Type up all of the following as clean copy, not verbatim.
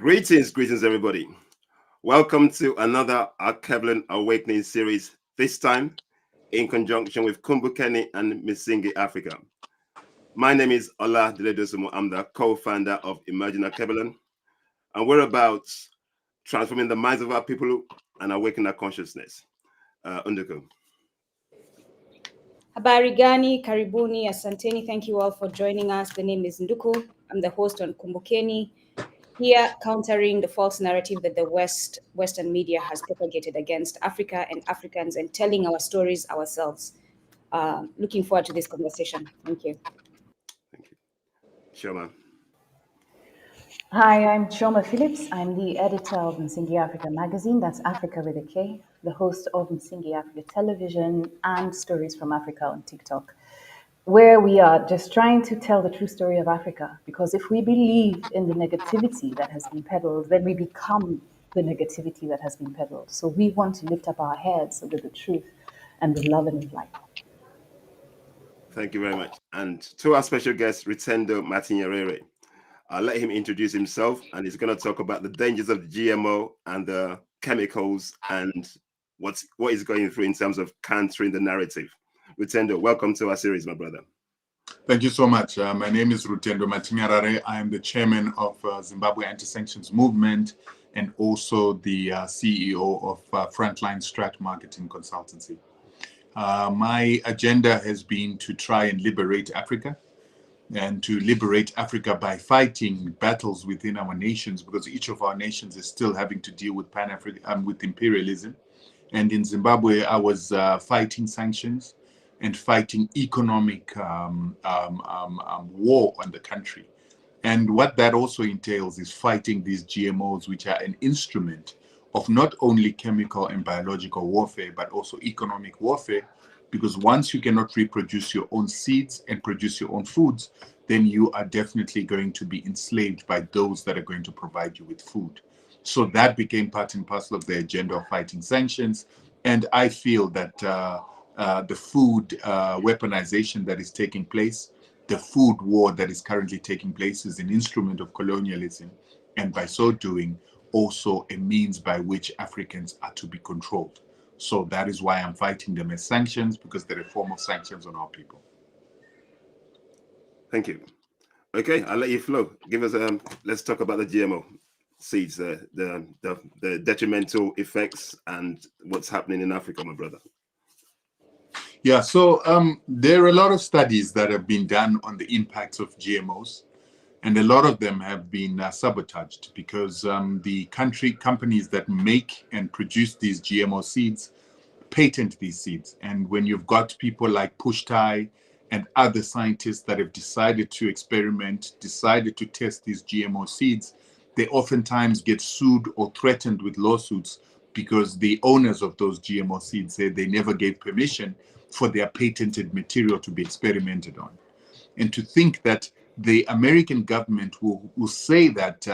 Greetings, everybody. Welcome to another Alkebulan Awakening Series, this time in conjunction with Kumbukeni and Msingi Afrika. My name is Ola Diledosumo. I'm the co-founder of Emerging Alkebulan, and we're about transforming the minds of our people and awakening our consciousness. Unduku. Habari gani, karibuni, asanteni. Thank you all for joining us. The name is Nduku. I'm the host on Kumbukeni, here countering the false narrative that the Western media has propagated against Africa and Africans and telling our stories ourselves. Looking forward to this conversation. Thank you. Thank you. Shoma. Hi, I'm Choma Phillips. I'm the editor of Msingi Afrika magazine, that's Africa with a K, the host of Msingi Afrika television and Stories from Africa on TikTok, where we are just trying to tell the true story of Africa. Because if we believe in the negativity that has been peddled, then we become the negativity that has been peddled. So we want to lift up our heads with the truth and with love and with light. Thank you very much. And to our special guest, Rutendo Matinyarare. I'll let him introduce himself, and he's going to talk about the dangers of GMO and the chemicals and what he's going through in terms of countering the narrative. Rutendo, welcome to our series, my brother. Thank you so much. My name is Rutendo Matinyarare. I am the chairman of Zimbabwe Anti-Sanctions Movement and also the CEO of Frontline Strat Marketing Consultancy. My agenda has been to try and liberate Africa, and to liberate Africa by fighting battles within our nations, because each of our nations is still having to deal with with imperialism. And in Zimbabwe, I was fighting sanctions and fighting economic war on the country. And what that also entails is fighting these GMOs, which are an instrument of not only chemical and biological warfare, but also economic warfare. Because once you cannot reproduce your own seeds and produce your own foods, then you are definitely going to be enslaved by those that are going to provide you with food. So that became part and parcel of the agenda of fighting sanctions. And I feel that the food weaponization that is taking place, the food war that is currently taking place, is an instrument of colonialism. And by so doing, also a means by which Africans are to be controlled. So that is why I'm fighting them as sanctions, because they're a form of sanctions on our people. Thank you. Okay, I'll let you flow. Give us let's talk about the GMO seeds, the detrimental effects and what's happening in Africa, my brother. Yeah, so there are a lot of studies that have been done on the impacts of GMOs, and a lot of them have been sabotaged because the companies that make and produce these GMO seeds patent these seeds. And when you've got people like Pushtai and other scientists that have decided to experiment, decided to test these GMO seeds, they oftentimes get sued or threatened with lawsuits because the owners of those GMO seeds say they never gave permission for their patented material to be experimented on. And to think that the American government will say that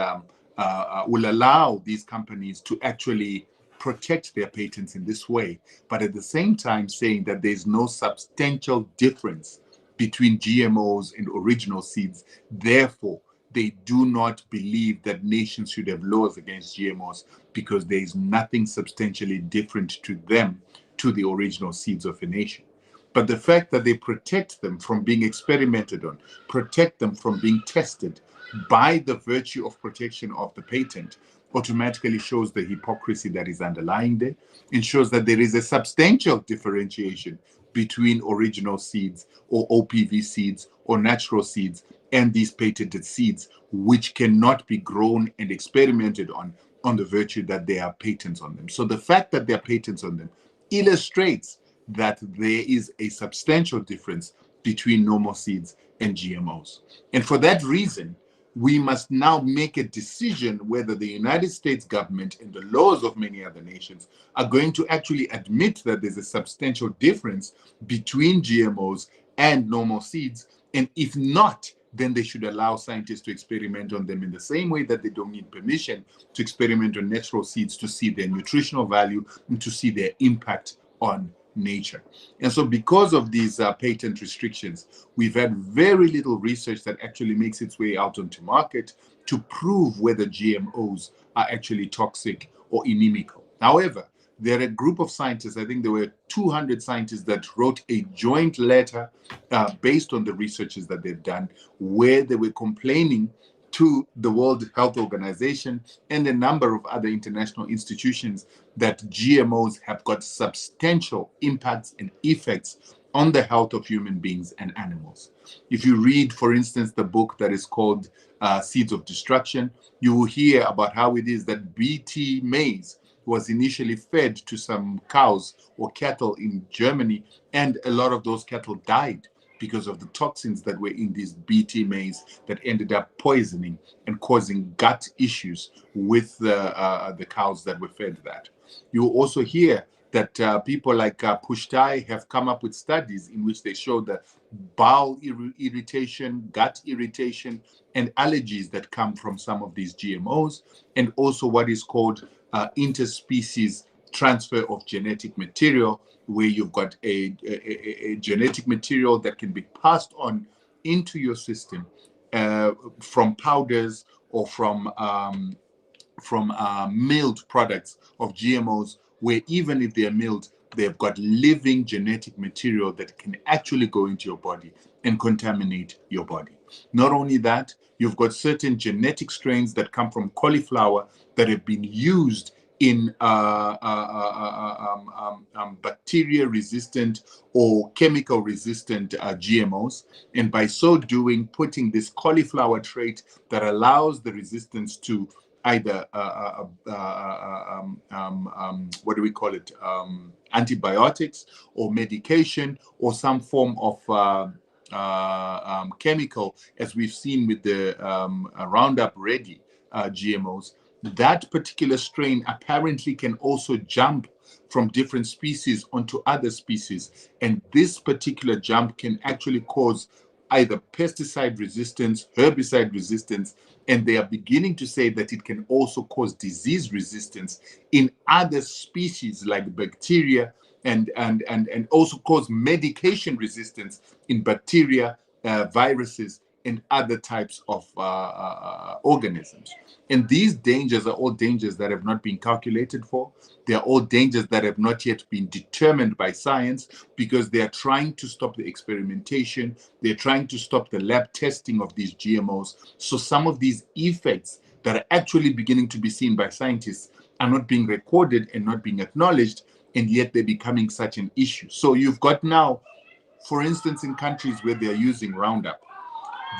will allow these companies to actually protect their patents in this way, but at the same time saying that there's no substantial difference between GMOs and original seeds. Therefore, they do not believe that nations should have laws against GMOs because there is nothing substantially different to them, to the original seeds of a nation. But the fact that they protect them from being experimented on, protect them from being tested by the virtue of protection of the patent, automatically shows the hypocrisy that is underlying there, and shows that there is a substantial differentiation between original seeds or OPV seeds or natural seeds and these patented seeds, which cannot be grown and experimented on the virtue that there are patents on them. So the fact that there are patents on them illustrates that there is a substantial difference between normal seeds and GMOs. And for that reason, we must now make a decision whether the United States government and the laws of many other nations are going to actually admit that there's a substantial difference between GMOs and normal seeds. And if not, then they should allow scientists to experiment on them in the same way that they don't need permission to experiment on natural seeds to see their nutritional value and to see their impact on nature. And so because of these patent restrictions, we've had very little research that actually makes its way out onto market to prove whether GMOs are actually toxic or inimical. However, there are a group of scientists, I think there were 200 scientists that wrote a joint letter based on the researches that they've done, where they were complaining to the World Health Organization and a number of other international institutions that GMOs have got substantial impacts and effects on the health of human beings and animals. If you read, for instance, the book that is called Seeds of Destruction, you will hear about how it is that BT maize was initially fed to some cows or cattle in Germany, and a lot of those cattle died because of the toxins that were in this BT maize that ended up poisoning and causing gut issues with the cows that were fed that. You will also hear that people like Pushtai have come up with studies in which they show that bowel irritation, gut irritation, and allergies that come from some of these GMOs, and also what is called interspecies transfer of genetic material, where you've got a genetic material that can be passed on into your system from powders or from milled products of GMOs, where even if they're milled, they've got living genetic material that can actually go into your body and contaminate your body. Not only that, you've got certain genetic strains that come from cauliflower that have been used in bacteria-resistant or chemical-resistant GMOs, and by so doing, putting this cauliflower trait that allows the resistance to either what do we call it, antibiotics or medication or some form of chemical, as we've seen with the Roundup Ready GMOs. That particular strain apparently can also jump from different species onto other species, and this particular jump can actually cause either pesticide resistance, herbicide resistance, and they are beginning to say that it can also cause disease resistance in other species like bacteria, and also cause medication resistance in bacteria, viruses, and other types of organisms. And these dangers are all dangers that have not been calculated for. They are all dangers that have not yet been determined by science, because they are trying to stop the experimentation. They're trying to stop the lab testing of these GMOs. So some of these effects that are actually beginning to be seen by scientists are not being recorded and not being acknowledged, and yet they're becoming such an issue. So you've got now, for instance, in countries where they're using Roundup,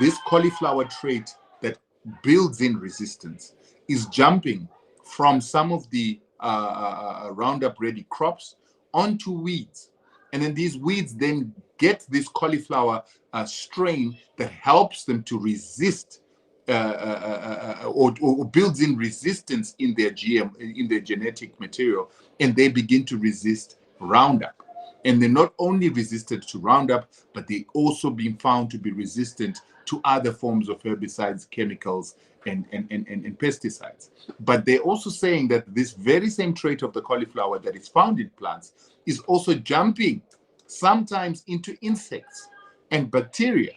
this cauliflower trait that builds in resistance is jumping from some of the Roundup Ready crops onto weeds. And then these weeds then get this cauliflower strain that helps them to resist or builds in resistance in their in their genetic material, and they begin to resist Roundup. And they're not only resistant to Roundup, but they also been found to be resistant to other forms of herbicides, chemicals, and pesticides. But they're also saying that this very same trait of the cauliflower that is found in plants is also jumping sometimes into insects and bacteria.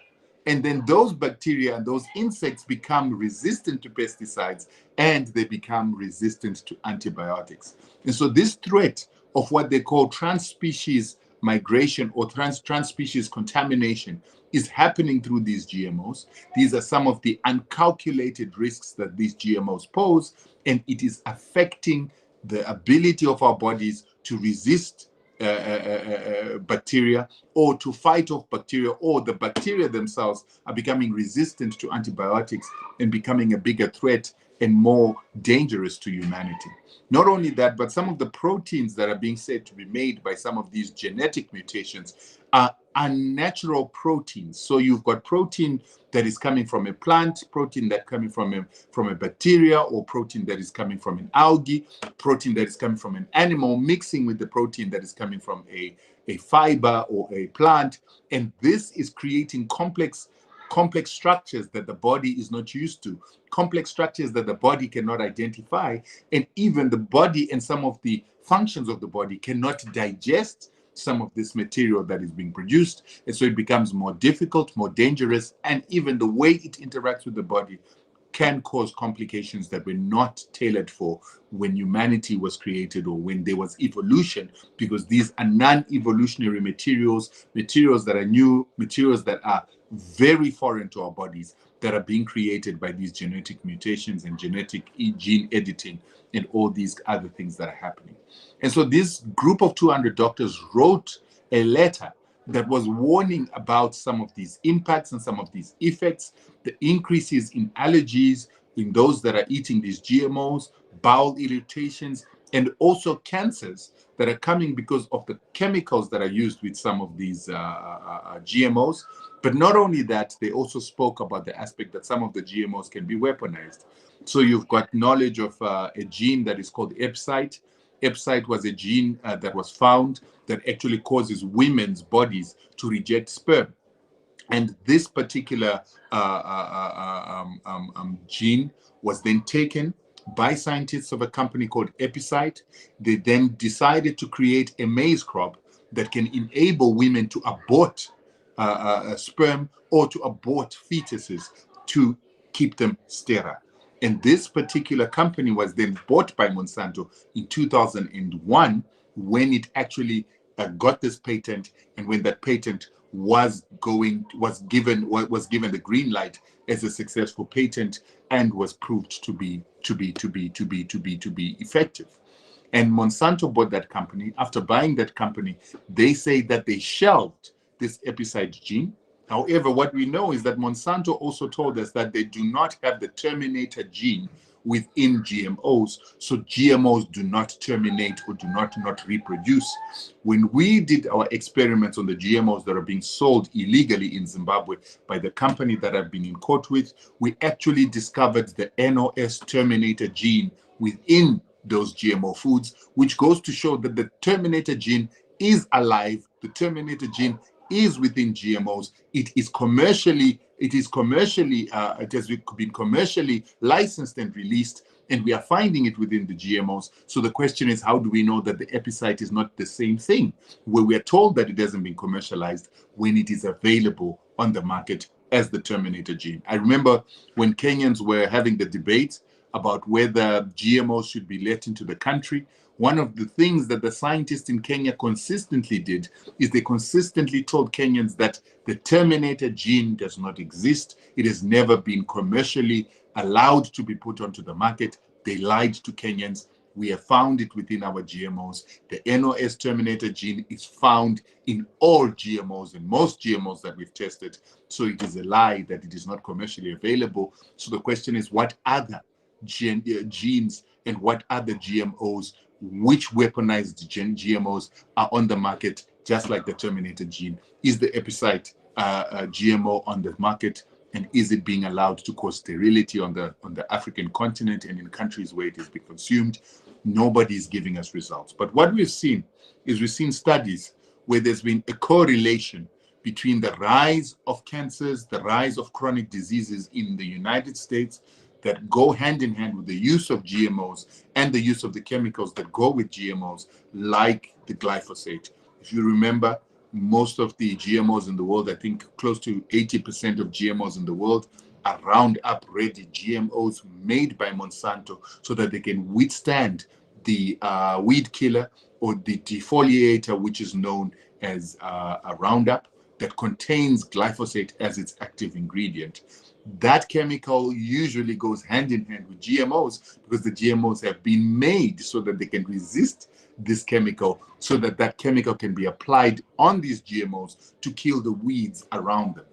And then those bacteria and those insects become resistant to pesticides, and they become resistant to antibiotics. And so this threat of what they call transspecies migration or transspecies contamination is happening through these GMOs. These are some of the uncalculated risks that these GMOs pose, and it is affecting the ability of our bodies to resist bacteria, or to fight off bacteria, or the bacteria themselves are becoming resistant to antibiotics and becoming a bigger threat and more dangerous to humanity. Not only that, but some of the proteins that are being said to be made by some of these genetic mutations are unnatural proteins. So you've got protein that is coming from a plant, protein that coming from a bacteria, or protein that is coming from an algae, protein that is coming from an animal, mixing with the protein that is coming from a fiber or a plant. And this is creating complex structures that the body is not used to, complex structures that the body cannot identify, and even the body and some of the functions of the body cannot digest some of this material that is being produced. And so it becomes more difficult, more dangerous, and even the way it interacts with the body can cause complications that were not tailored for when humanity was created or when there was evolution, because these are non-evolutionary materials, materials that are new, materials that are very foreign to our bodies, that are being created by these genetic mutations and genetic gene editing and all these other things that are happening. And so this group of 200 doctors wrote a letter that was warning about some of these impacts and some of these effects, the increases in allergies in those that are eating these GMOs, bowel irritations, and also cancers that are coming because of the chemicals that are used with some of these GMOs. But not only that, they also spoke about the aspect that some of the GMOs can be weaponized. So you've got knowledge of a gene that is called epsite. Epsite was a gene that was found that actually causes women's bodies to reject sperm. And this particular gene was then taken by scientists of a company called Epicite. They then decided to create a maize crop that can enable women to abort sperm or to abort fetuses to keep them sterile. And this particular company was then bought by Monsanto in 2001 when it actually got this patent, and when that patent was given the green light as a successful patent and was proved to be effective. And Monsanto bought that company. After buying that company, they say that they shelved this epicide gene. However, what we know is that Monsanto also told us that they do not have the terminator gene within GMOs, so GMOs do not terminate or do not reproduce. When we did our experiments on the GMOs that are being sold illegally in Zimbabwe by the company that I've been in court with, we actually discovered the NOS terminator gene within those GMO foods, which goes to show that the terminator gene is alive. The terminator gene is within GMOs. It has been commercially licensed and released, and we are finding it within the GMOs. So the question is, how do we know that the epicite is not the same thing, where we are told that it hasn't been commercialized when it is available on the market as the terminator gene? I remember when Kenyans were having the debate about whether GMOs should be let into the country, one of the things that the scientists in Kenya consistently did is they consistently told Kenyans that the terminator gene does not exist. It has never been commercially allowed to be put onto the market. They lied to Kenyans. We have found it within our GMOs. The NOS terminator gene is found in all GMOs and most GMOs that we've tested. So it is a lie that it is not commercially available. So the question is, what other genes and what other GMOs, which weaponized GMOs are on the market, just like the terminator gene? Is the epicite GMO on the market, and is it being allowed to cause sterility on the African continent and in countries where it has been consumed? Nobody is giving us results. But what we've seen is we've seen studies where there's been a correlation between the rise of cancers, the rise of chronic diseases in the United States, that go hand in hand with the use of GMOs and the use of the chemicals that go with GMOs, like the glyphosate. If you remember, most of the GMOs in the world, I think close to 80% of GMOs in the world, are Roundup ready GMOs made by Monsanto so that they can withstand the weed killer or the defoliator, which is known as a Roundup, that contains glyphosate as its active ingredient. That chemical usually goes hand in hand with GMOs because the GMOs have been made so that they can resist this chemical, so that that chemical can be applied on these GMOs to kill the weeds around them.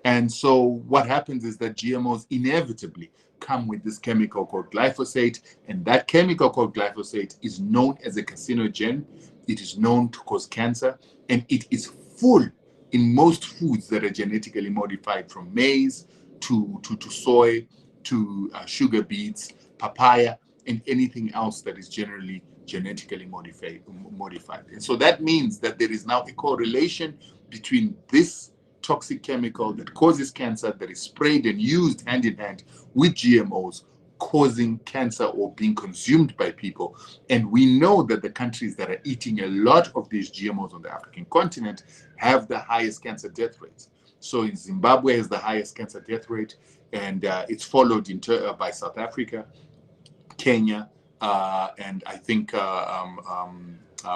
And so what happens is that GMOs inevitably come with this chemical called glyphosate, and that chemical called glyphosate is known as a carcinogen. It is known to cause cancer, and it is full in most foods that are genetically modified, from maize to soy to sugar beets, papaya, and anything else that is generally genetically modified. And so that means that there is now a correlation between this toxic chemical that causes cancer, that is sprayed and used hand in hand with GMOs, causing cancer or being consumed by people. And we know that the countries that are eating a lot of these GMOs on the African continent have the highest cancer death rates. So Zimbabwe has the highest cancer death rate, and it's followed by South Africa, Kenya, and I think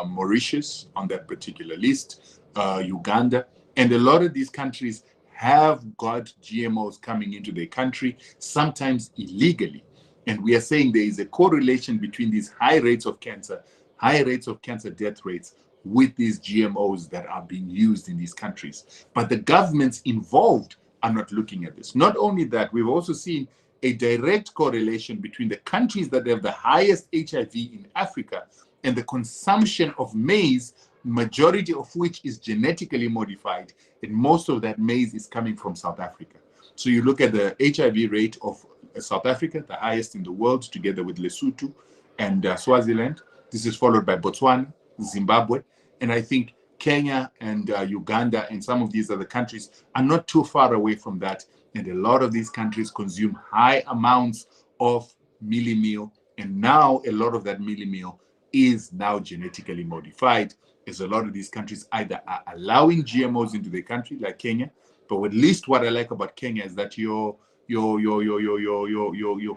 Mauritius on that particular list, Uganda. And a lot of these countries have got GMOs coming into their country, sometimes illegally. And we are saying there is a correlation between these high rates of cancer death rates with these GMOs that are being used in these countries. But the governments involved are not looking at this. Not only that, we've also seen a direct correlation between the countries that have the highest HIV in Africa and the consumption of maize, majority of which is genetically modified, and most of that maize is coming from South Africa. So you look at the HIV rate of South Africa, the highest in the world, together with Lesotho and Swaziland. This is followed by Botswana, Zimbabwe, and I think Kenya and Uganda and some of these other countries are not too far away from that. And a lot of these countries consume high amounts of mealie meal. And now a lot of that mealie meal is now genetically modified, as a lot of these countries either are allowing GMOs into their country, like Kenya. But at least what I like about Kenya is that your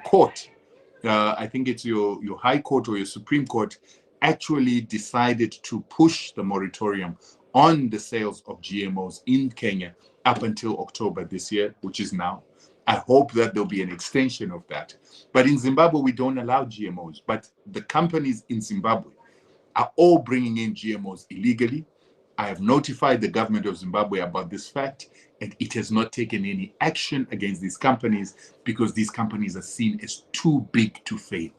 court, I think it's your high court or your Supreme Court, actually decided to push the moratorium on the sales of GMOs in Kenya up until October this year, which is now. I hope that there'll be an extension of that. But in Zimbabwe, we don't allow GMOs. But the companies in Zimbabwe are all bringing in GMOs illegally. I have notified the government of Zimbabwe about this fact, and it has not taken any action against these companies because these companies are seen as too big to fail.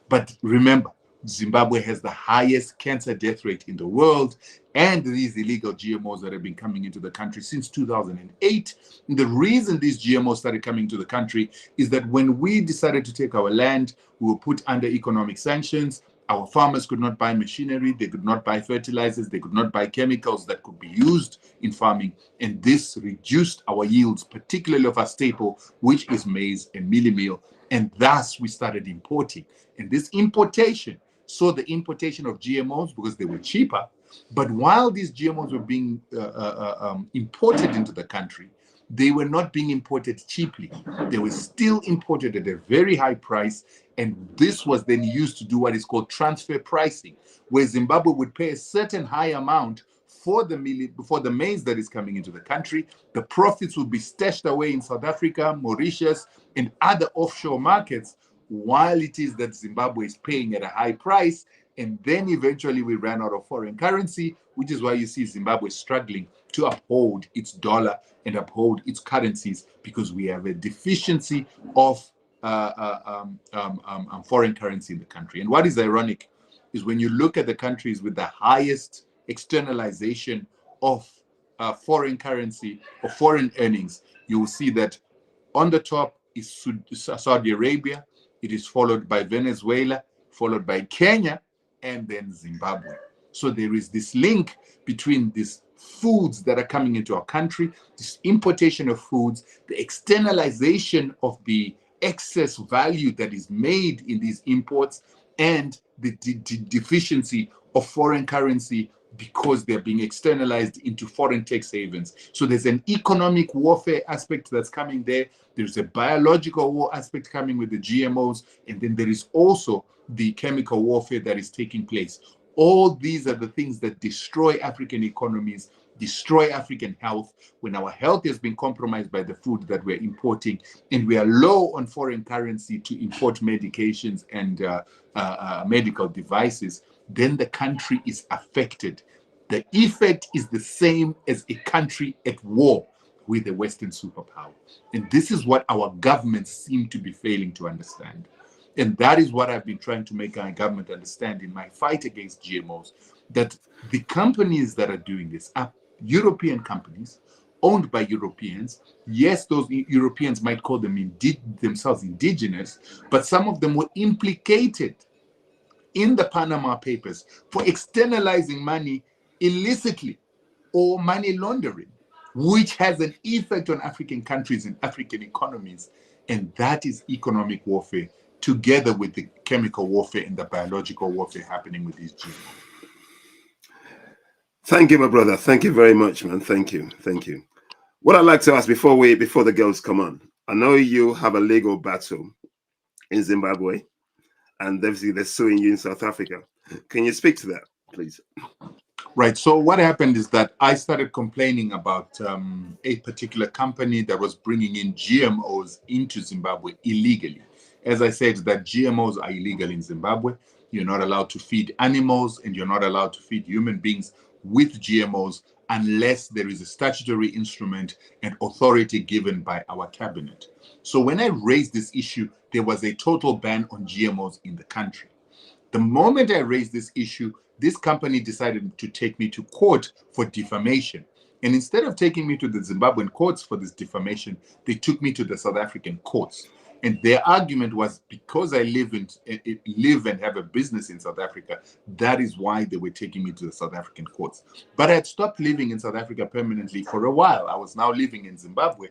But remember, Zimbabwe has the highest cancer death rate in the world, and these illegal GMOs that have been coming into the country since 2008. And the reason these GMOs started coming to the country is that when we decided to take our land, we were put under economic sanctions. Our farmers could not buy machinery, they could not buy fertilizers, they could not buy chemicals that could be used in farming. And this reduced our yields, particularly of our staple, which is maize and mealie meal. And thus we started importing. And this importation saw the importation of GMOs because they were cheaper. But while these GMOs were being imported into the country, they were not being imported cheaply. They were still imported at a very high price. And this was then used to do what is called transfer pricing, where Zimbabwe would pay a certain high amount for the maize that is coming into the country. The profits would be stashed away in South Africa, Mauritius, and other offshore markets, while it is that Zimbabwe is paying at a high price. And then eventually we ran out of foreign currency, which is why you see Zimbabwe struggling to uphold its dollar and uphold its currencies, because we have a deficiency of foreign currency in the country. And what is ironic is when you look at the countries with the highest externalization of foreign currency or foreign earnings, you will see that on the top is Saudi Arabia, it is followed by Venezuela, followed by Kenya, and then Zimbabwe. So there is this link between these foods that are coming into our country, this importation of foods, the externalization of the excess value that is made in these imports, and the deficiency of foreign currency because they're being externalized into foreign tax havens. So there's an economic warfare aspect that's coming there. There's a biological war aspect coming with the GMOs. And then there is also the chemical warfare that is taking place. All these are the things that destroy African economies, destroy African health. When our health has been compromised by the food that we're importing, and we are low on foreign currency to import medications and medical devices, then the country is affected. The effect is the same as a country at war with a Western superpower. And this is what our governments seem to be failing to understand. And that is what I've been trying to make our government understand in my fight against GMOs, that the companies that are doing this are European companies owned by Europeans. Yes, those Europeans might call them themselves indigenous, but some of them were implicated in the Panama Papers for externalizing money illicitly or money laundering, which has an effect on African countries and African economies. And that is economic warfare. together with the chemical warfare and the biological warfare happening with these GMOs. Thank you, my brother. Thank you very much, man. Thank you. Thank you. What I'd like to ask before the girls come on, I know you have a legal battle in Zimbabwe, and they're suing you in South Africa. Can you speak to that, please? Right. So what happened is that I started complaining about a particular company that was bringing in GMOs into Zimbabwe illegally. As I said, that GMOs are illegal in Zimbabwe. You're not allowed to feed animals, and you're not allowed to feed human beings with GMOs unless there is a statutory instrument and authority given by our cabinet. So when I raised this issue, there was a total ban on GMOs in the country. The moment I raised this issue, this company decided to take me to court for defamation. And instead of taking me to the Zimbabwean courts for this defamation, they took me to the South African courts. And their argument was because I live and have a business in South Africa, that is why they were taking me to the South African courts. But I had stopped living in South Africa permanently for a while. I was now living in Zimbabwe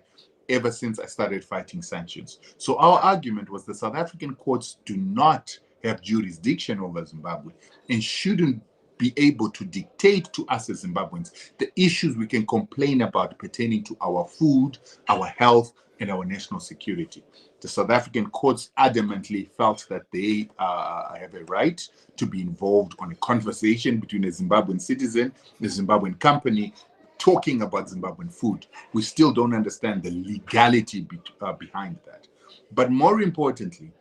ever since I started fighting sanctions. So our argument was the South African courts do not have jurisdiction over Zimbabwe and shouldn't be able to dictate to us as Zimbabweans the issues we can complain about pertaining to our food, our health, and our national security. The South African courts adamantly felt that they have a right to be involved on a conversation between a Zimbabwean citizen, a Zimbabwean company, talking about Zimbabwean food. We still don't understand the legality behind that. But more importantly,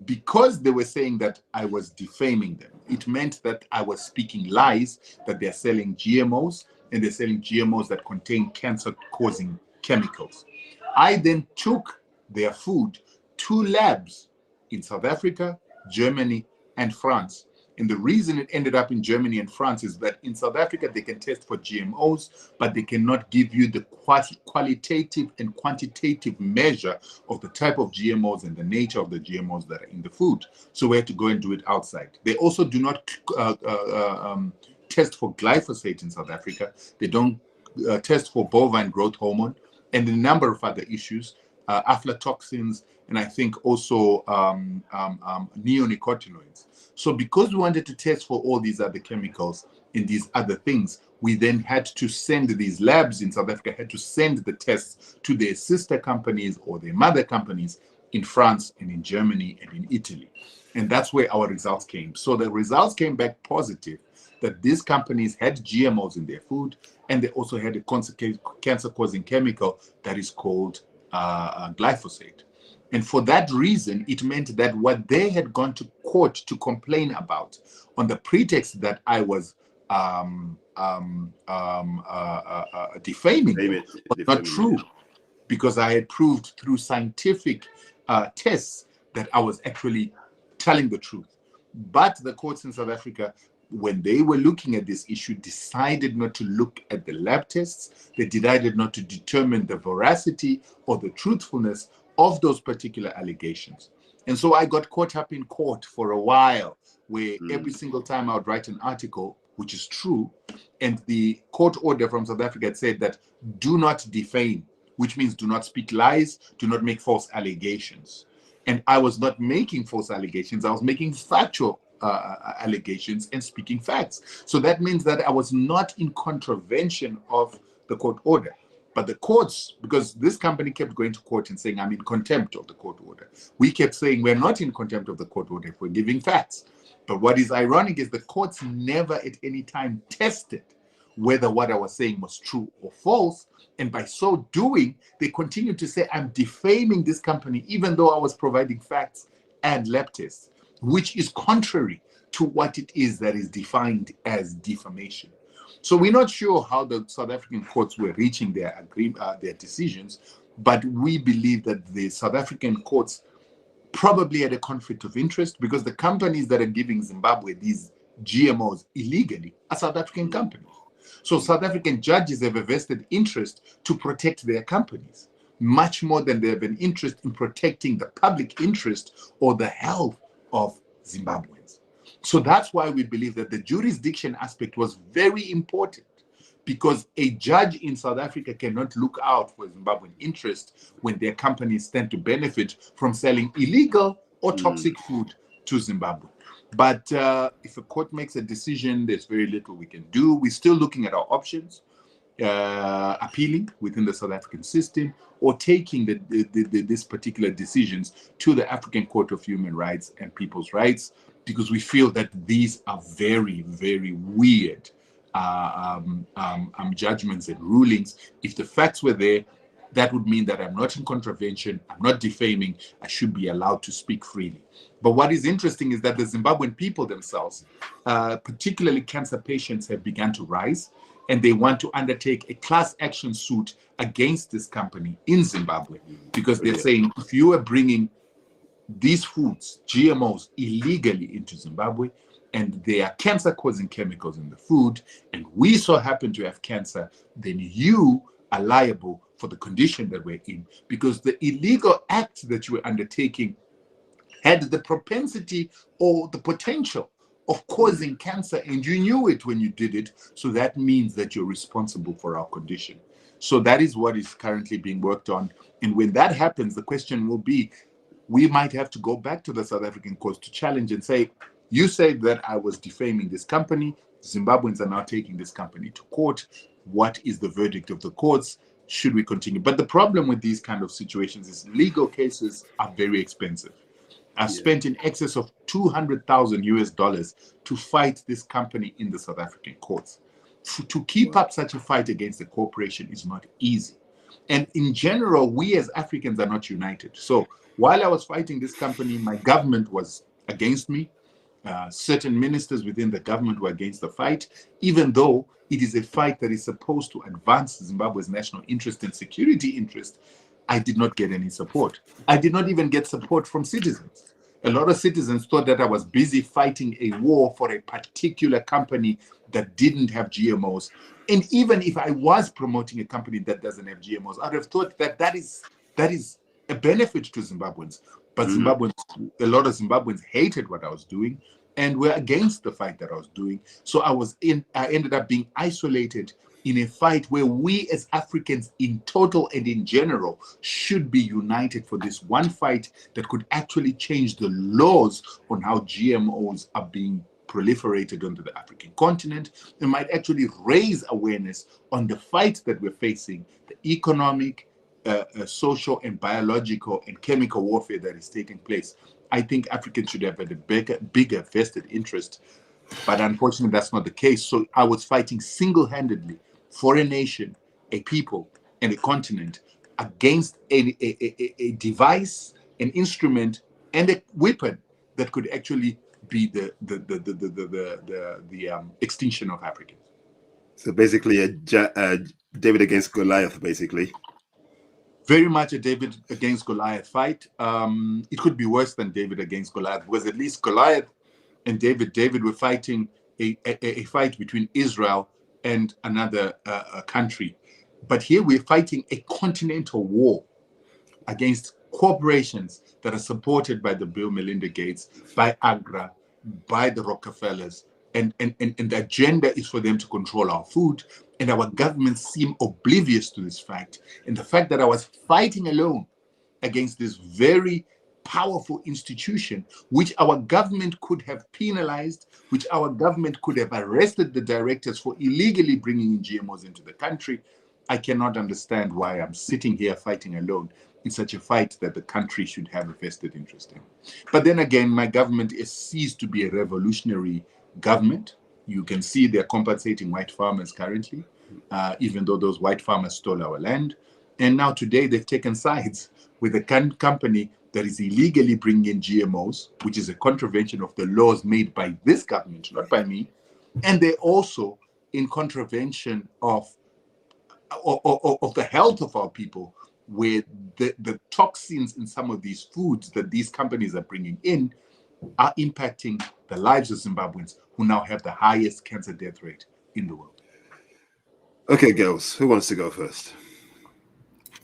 because they were saying that I was defaming them, it meant that I was speaking lies, that they're selling GMOs, and they're selling GMOs that contain cancer-causing chemicals. I then took their food to labs in South Africa, Germany, and France. And the reason it ended up in Germany and France is that in South Africa, they can test for GMOs, but they cannot give you the qualitative and quantitative measure of the type of GMOs and the nature of the GMOs that are in the food. So we had to go and do it outside. They also do not test for glyphosate in South Africa. They don't test for bovine growth hormone and a number of other issues, aflatoxins, and I think also neonicotinoids. So because we wanted to test for all these other chemicals and these other things, we then had to send these labs in South Africa, had to send the tests to their sister companies or their mother companies in France and in Germany and in Italy. And that's where our results came. So the results came back positive, that these companies had GMOs in their food, and they also had a cancer-causing chemical that is called glyphosate. And for that reason, it meant that what they had gone to court to complain about on the pretext that I was defaming them was not true, because I had proved through scientific tests that I was actually telling the truth. But the courts in South Africa, when they were looking at this issue, decided not to look at the lab tests. They decided not to determine the veracity or the truthfulness of those particular allegations. And so I got caught up in court for a while, where every single time I would write an article, which is true, and the court order from South Africa said that do not defame, which means do not speak lies, do not make false allegations. And I was not making false allegations. I was making factual allegations and speaking facts. So that means that I was not in contravention of the court order. But the courts, because this company kept going to court and saying, I'm in contempt of the court order. We kept saying, we're not in contempt of the court order if we're giving facts. But what is ironic is the courts never at any time tested whether what I was saying was true or false. And by so doing, they continued to say, I'm defaming this company, even though I was providing facts and lab tests, which is contrary to what it is that is defined as defamation. So we're not sure how the South African courts were reaching their decisions, but we believe that the South African courts probably had a conflict of interest, because the companies that are giving Zimbabwe these GMOs illegally are South African companies. So South African judges have a vested interest to protect their companies, much more than they have an interest in protecting the public interest or the health of Zimbabweans. So that's why we believe that the jurisdiction aspect was very important, because a judge in South Africa cannot look out for Zimbabwean interest when their companies stand to benefit from selling illegal or toxic food to Zimbabwe. But if a court makes a decision, there's very little we can do. We're still looking at our options, appealing within the South African system, or taking this particular decisions to the African Court of Human Rights and People's Rights, because we feel that these are very, very weird judgments and rulings. If the facts were there, that would mean that I'm not in contravention, I'm not defaming, I should be allowed to speak freely. But what is interesting is that the Zimbabwean people themselves, particularly cancer patients, have begun to rise, and they want to undertake a class action suit against this company in Zimbabwe, because they're saying, if you are bringing these foods, GMOs, illegally into Zimbabwe, and they are cancer-causing chemicals in the food, and we so happen to have cancer, then you are liable for the condition that we're in, because the illegal act that you were undertaking had the propensity or the potential of causing cancer, and you knew it when you did it. So that means that you're responsible for our condition. So that is what is currently being worked on. And when that happens, the question will be, we might have to go back to the South African courts to challenge and say, you said that I was defaming this company. Zimbabweans are now taking this company to court. What is the verdict of the courts? Should we continue? But the problem with these kind of situations is legal cases are very expensive. I've spent in excess of $200,000 to fight this company in the South African courts. To keep up such a fight against a corporation is not easy. And in general, we as Africans are not united. So while I was fighting this company, my government was against me. Certain ministers within the government were against the fight, even though it is a fight that is supposed to advance Zimbabwe's national interest and security interest. I did not get any support. I did not even get support from citizens. A lot of citizens thought that I was busy fighting a war for a particular company that didn't have GMOs. And even if I was promoting a company that doesn't have GMOs, I'd have thought that that is a benefit to Zimbabweans. But Zimbabweans, a lot of Zimbabweans hated what I was doing and were against the fight that I was doing. So I ended up being isolated in a fight where we as Africans in total and in general should be united for this one fight that could actually change the laws on how GMOs are being proliferated onto the African continent, and might actually raise awareness on the fight that we're facing, the economic, social and biological and chemical warfare that is taking place. I think Africans should have a bigger vested interest, but unfortunately that's not the case. So I was fighting single-handedly for a nation, a people, and a continent against a device, an instrument, and a weapon that could actually be the extinction of Africans. So basically, a David against Goliath, basically. Very much a David against Goliath fight. It could be worse than David against Goliath, because at least Goliath and David were fighting a fight between Israel and another country. But here we're fighting a continental war against corporations that are supported by the Bill Melinda Gates, by Agra, by the Rockefellers, and the agenda is for them to control our food, and our governments seem oblivious to this fact. And the fact that I was fighting alone against this very powerful institution, which our government could have penalized, which our government could have arrested the directors for illegally bringing in GMOs into the country, I cannot understand why I'm sitting here fighting alone in such a fight that the country should have a vested interest in. But then again, my government is ceased to be a revolutionary government. You can see they're compensating white farmers currently, even though those white farmers stole our land. And now today they've taken sides with a company that is illegally bringing in GMOs, which is a contravention of the laws made by this government, not by me. And they're also in contravention of the health of our people, where the toxins in some of these foods that these companies are bringing in are impacting the lives of Zimbabweans, who now have the highest cancer death rate in the world. Okay, girls, who wants to go first?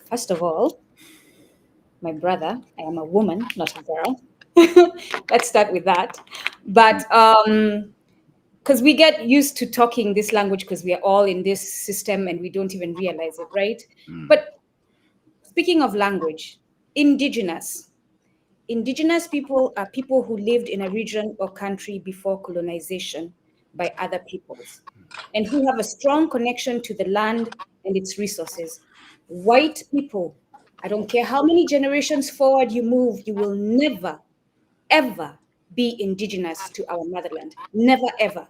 First of all, my brother, I am a woman, not a girl. Let's start with that. But because we get used to talking this language because we are all in this system and we don't even realize it, right? But speaking of language, indigenous indigenous people are people who lived in a region or country before colonization by other peoples, and who have a strong connection to the land and its resources. White people, I don't care how many generations forward you move, you will never, ever be indigenous to our motherland. Never, ever.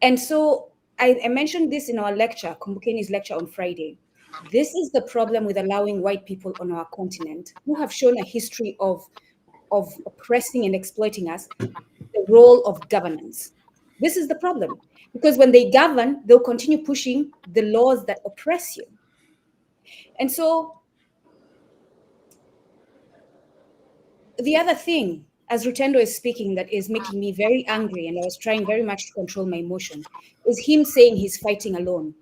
And so I mentioned this in our lecture, Kumbukeni's lecture on Friday. This is the problem with allowing white people on our continent who have shown a history of oppressing and exploiting us, the role of governance. This is the problem, because when they govern, they'll continue pushing the laws that oppress you. And so the other thing, as Rutendo is speaking, that is making me very angry, and I was trying very much to control my emotion, is him saying he's fighting alone.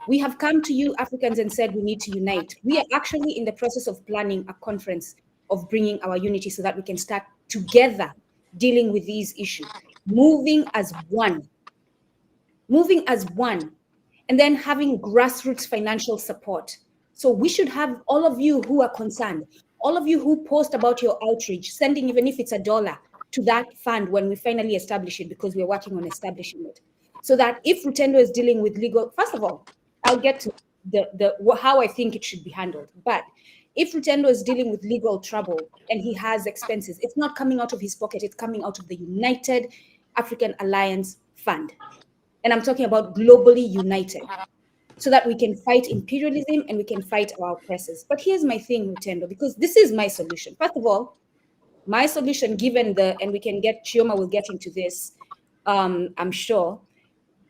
We have come to you, Africans, and said we need to unite. We are actually in the process of planning a conference of bringing our unity so that we can start together dealing with these issues, moving as one, and then having grassroots financial support. So we should have all of you who are concerned, all of you who post about your outreach, sending even if it's $1 to that fund when we finally establish it, because we're working on establishing it. So that if Rutendo is dealing with legal, first of all, I'll get to how I think it should be handled. But if Rutendo is dealing with legal trouble and he has expenses, it's not coming out of his pocket, it's coming out of the United African Alliance Fund. And I'm talking about globally united, so that we can fight imperialism and we can fight our oppressors. But here's my thing, Rutendo, because this is my solution. First of all, my solution, given and we can get, Chioma will get into this, I'm sure,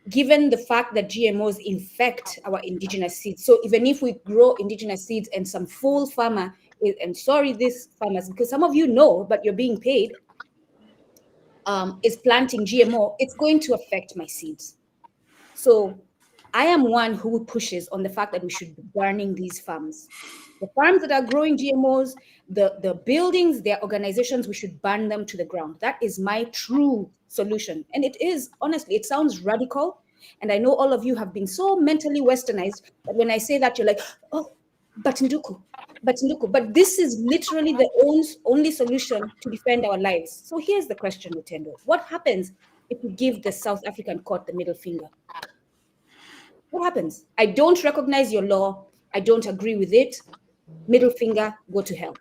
given the fact that GMOs infect our indigenous seeds. So even if we grow indigenous seeds and some fool farmer, and sorry, these farmers, because some of you know, but you're being paid, is planting GMO, it's going to affect my seeds. So I am one who pushes on the fact that we should be burning these farms. The farms that are growing GMOs, the buildings, their organizations, we should burn them to the ground. That is my true solution. And it is, honestly, it sounds radical. And I know all of you have been so mentally westernized that when I say that, you're like, oh, but Nduku. But this is literally the only solution to defend our lives. So here's the question, Rutendo. What happens if we give the South African court the middle finger? What happens? I don't recognize your law. I don't agree with it. Middle finger, go to hell.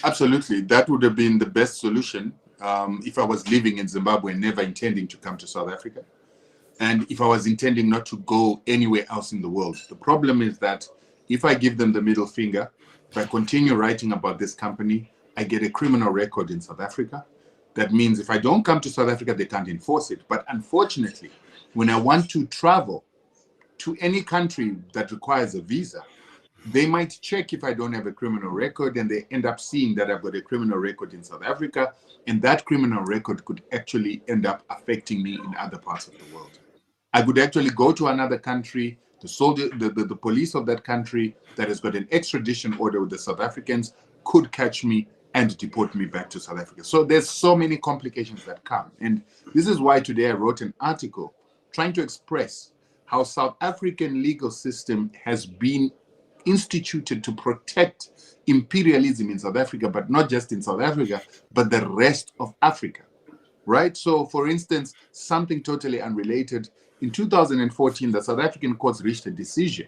Absolutely. That would have been the best solution if I was living in Zimbabwe and never intending to come to South Africa. And if I was intending not to go anywhere else in the world. The problem is that if I give them the middle finger, if I continue writing about this company, I get a criminal record in South Africa. That means if I don't come to South Africa, they can't enforce it. But unfortunately, when I want to travel to any country that requires a visa, they might check if I don't have a criminal record, and they end up seeing that I've got a criminal record in South Africa, and that criminal record could actually end up affecting me in other parts of the world. I could actually go to another country, the police of that country that has got an extradition order with the South Africans could catch me and deport me back to South Africa. So there's so many complications that come. And this is why today I wrote an article trying to express how South African legal system has been instituted to protect imperialism in South Africa, but not just in South Africa, but the rest of Africa, right? So for instance, something totally unrelated, in 2014, the South African courts reached a decision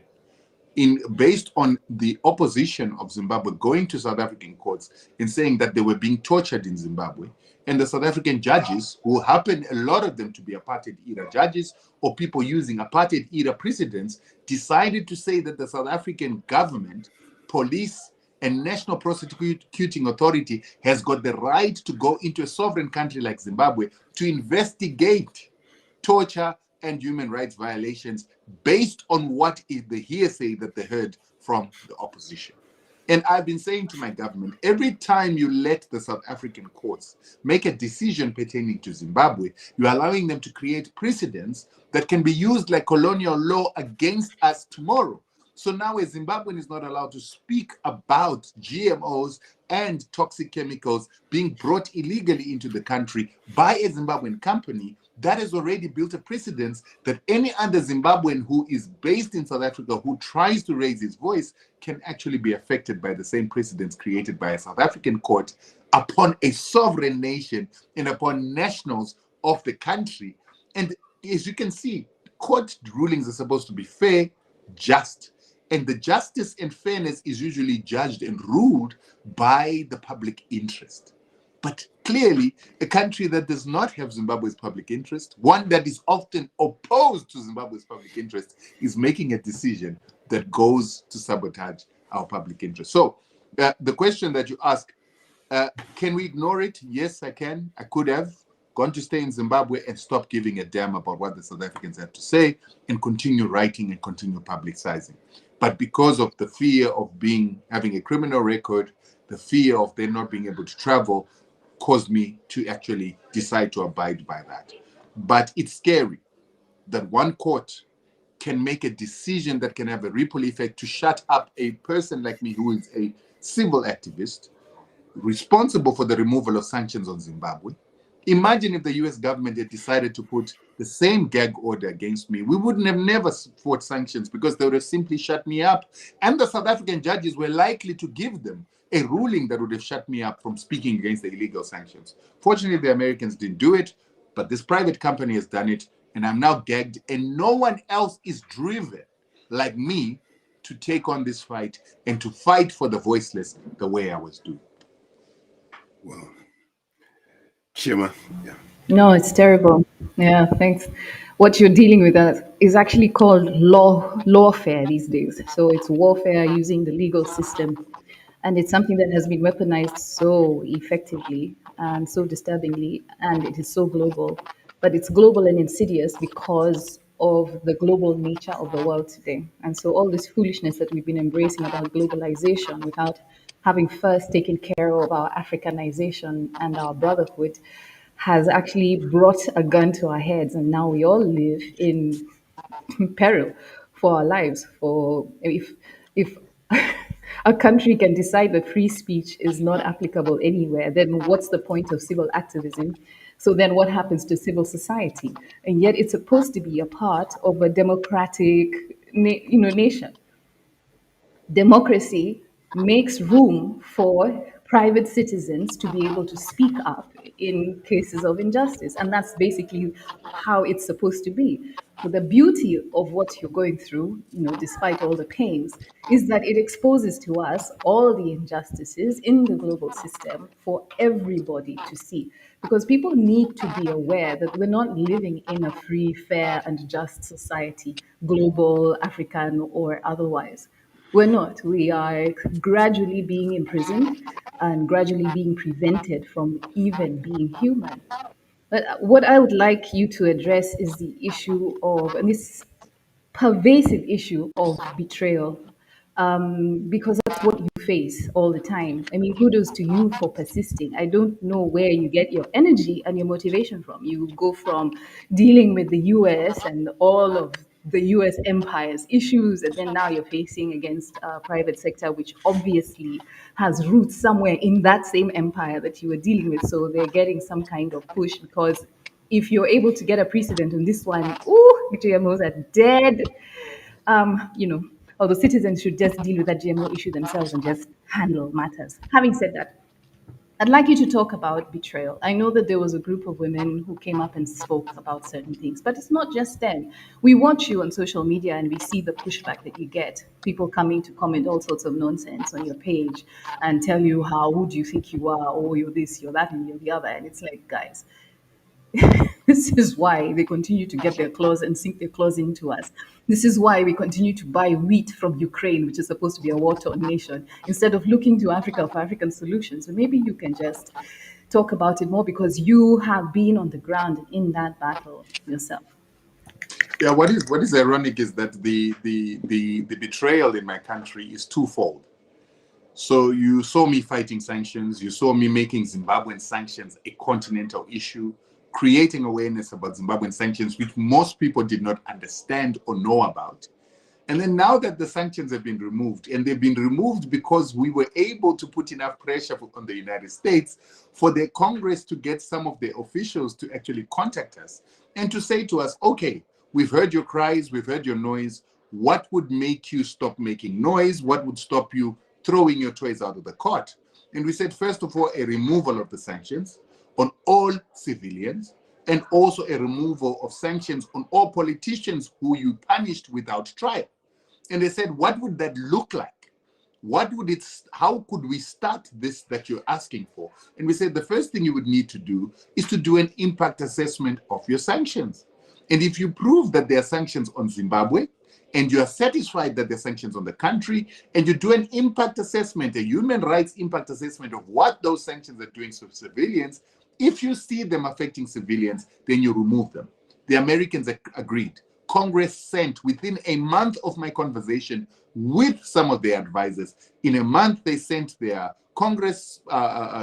based on the opposition of Zimbabwe going to South African courts and saying that they were being tortured in Zimbabwe. And the South African judges, who happen, a lot of them to be apartheid-era judges or people using apartheid-era precedents, decided to say that the South African government, police, and National Prosecuting Authority has got the right to go into a sovereign country like Zimbabwe to investigate torture and human rights violations based on what is the hearsay that they heard from the opposition. And I've been saying to my government, every time you let the South African courts make a decision pertaining to Zimbabwe, you're allowing them to create precedents that can be used like colonial law against us tomorrow. So now a Zimbabwean is not allowed to speak about GMOs and toxic chemicals being brought illegally into the country by a Zimbabwean company that has already built a precedence that any other Zimbabwean who is based in South Africa who tries to raise his voice can actually be affected by the same precedents created by a South African court upon a sovereign nation and upon nationals of the country. And as you can see, court rulings are supposed to be fair, just, and the justice and fairness is usually judged and ruled by the public interest. But clearly, a country that does not have Zimbabwe's public interest, one that is often opposed to Zimbabwe's public interest, is making a decision that goes to sabotage our public interest. So the question that you ask, can we ignore it? Yes, I can. I could have gone to stay in Zimbabwe and stop giving a damn about what the South Africans have to say and continue writing and continue publicizing. But because of the fear of having a criminal record, the fear of them not being able to travel, caused me to actually decide to abide by that. But it's scary that one court can make a decision that can have a ripple effect to shut up a person like me who is a civil activist responsible for the removal of sanctions on Zimbabwe. Imagine if the US government had decided to put the same gag order against me. We wouldn't have never fought sanctions because they would have simply shut me up. And the South African judges were likely to give them a ruling that would have shut me up from speaking against the illegal sanctions. Fortunately, the Americans didn't do it, but this private company has done it, and I'm now gagged, and no one else is driven like me to take on this fight and to fight for the voiceless the way I was doing. Well, Chima, yeah. No, it's terrible. Yeah, thanks. What you're dealing with is actually called lawfare these days. So it's warfare using the legal system, and it's something that has been weaponized so effectively and so disturbingly, and it is so global. But it's global and insidious because of the global nature of the world today. And so all this foolishness that we've been embracing about globalization without having first taken care of our Africanization and our brotherhood has actually brought a gun to our heads, and now we all live in peril for our lives. For if a country can decide that free speech is not applicable anywhere, then what's the point of civil activism? So then what happens to civil society? And yet it's supposed to be a part of a democratic nation. Democracy makes room for private citizens to be able to speak up in cases of injustice. And that's basically how it's supposed to be. But the beauty of what you're going through, despite all the pains, is that it exposes to us all the injustices in the global system for everybody to see. Because people need to be aware that we're not living in a free, fair, and just society, global, African, or otherwise. We're not. We are gradually being imprisoned and gradually being prevented from even being human. But what I would like you to address is the issue of, and this pervasive issue of betrayal, because that's what you face all the time. I mean, kudos to you for persisting. I don't know where you get your energy and your motivation from. You go from dealing with the US and all of the US empire's issues, and then now you're facing against private sector, which obviously has roots somewhere in that same empire that you were dealing with. So they're getting some kind of push because if you're able to get a precedent on this one, GMOs are dead. Although citizens should just deal with that GMO issue themselves and just handle matters. Having said that, I'd like you to talk about betrayal. I know that there was a group of women who came up and spoke about certain things, but it's not just them. We watch you on social media and we see the pushback that you get. People coming to comment all sorts of nonsense on your page and tell you who do you think you are? Oh, you're this, you're that, and you're the other. And it's like, guys, this is why they continue to get their claws and sink their claws into us. This is why we continue to buy wheat from Ukraine, which is supposed to be a war-torn nation, instead of looking to Africa for African solutions. So maybe you can just talk about it more because you have been on the ground in that battle yourself. Yeah, what is ironic is that the betrayal in my country is twofold. So you saw me fighting sanctions, you saw me making Zimbabwean sanctions a continental issue, creating awareness about Zimbabwean sanctions, which most people did not understand or know about. And then now that the sanctions have been removed, and they've been removed because we were able to put enough pressure on the United States for the Congress to get some of the officials to actually contact us and to say to us, okay, we've heard your cries, we've heard your noise. What would make you stop making noise? What would stop you throwing your toys out of the cot? And we said, first of all, a removal of the sanctions on all civilians, and also a removal of sanctions on all politicians who you punished without trial. And they said, what would that look like? How could we start this that you're asking for? And we said, the first thing you would need to do is to do an impact assessment of your sanctions. And if you prove that there are sanctions on Zimbabwe, and you are satisfied that there are sanctions on the country, and you do an impact assessment, a human rights impact assessment of what those sanctions are doing to civilians, if you see them affecting civilians, then you remove them. The Americans agreed. Congress sent, within a month of my conversation with some of their advisors, in a month they sent their Congress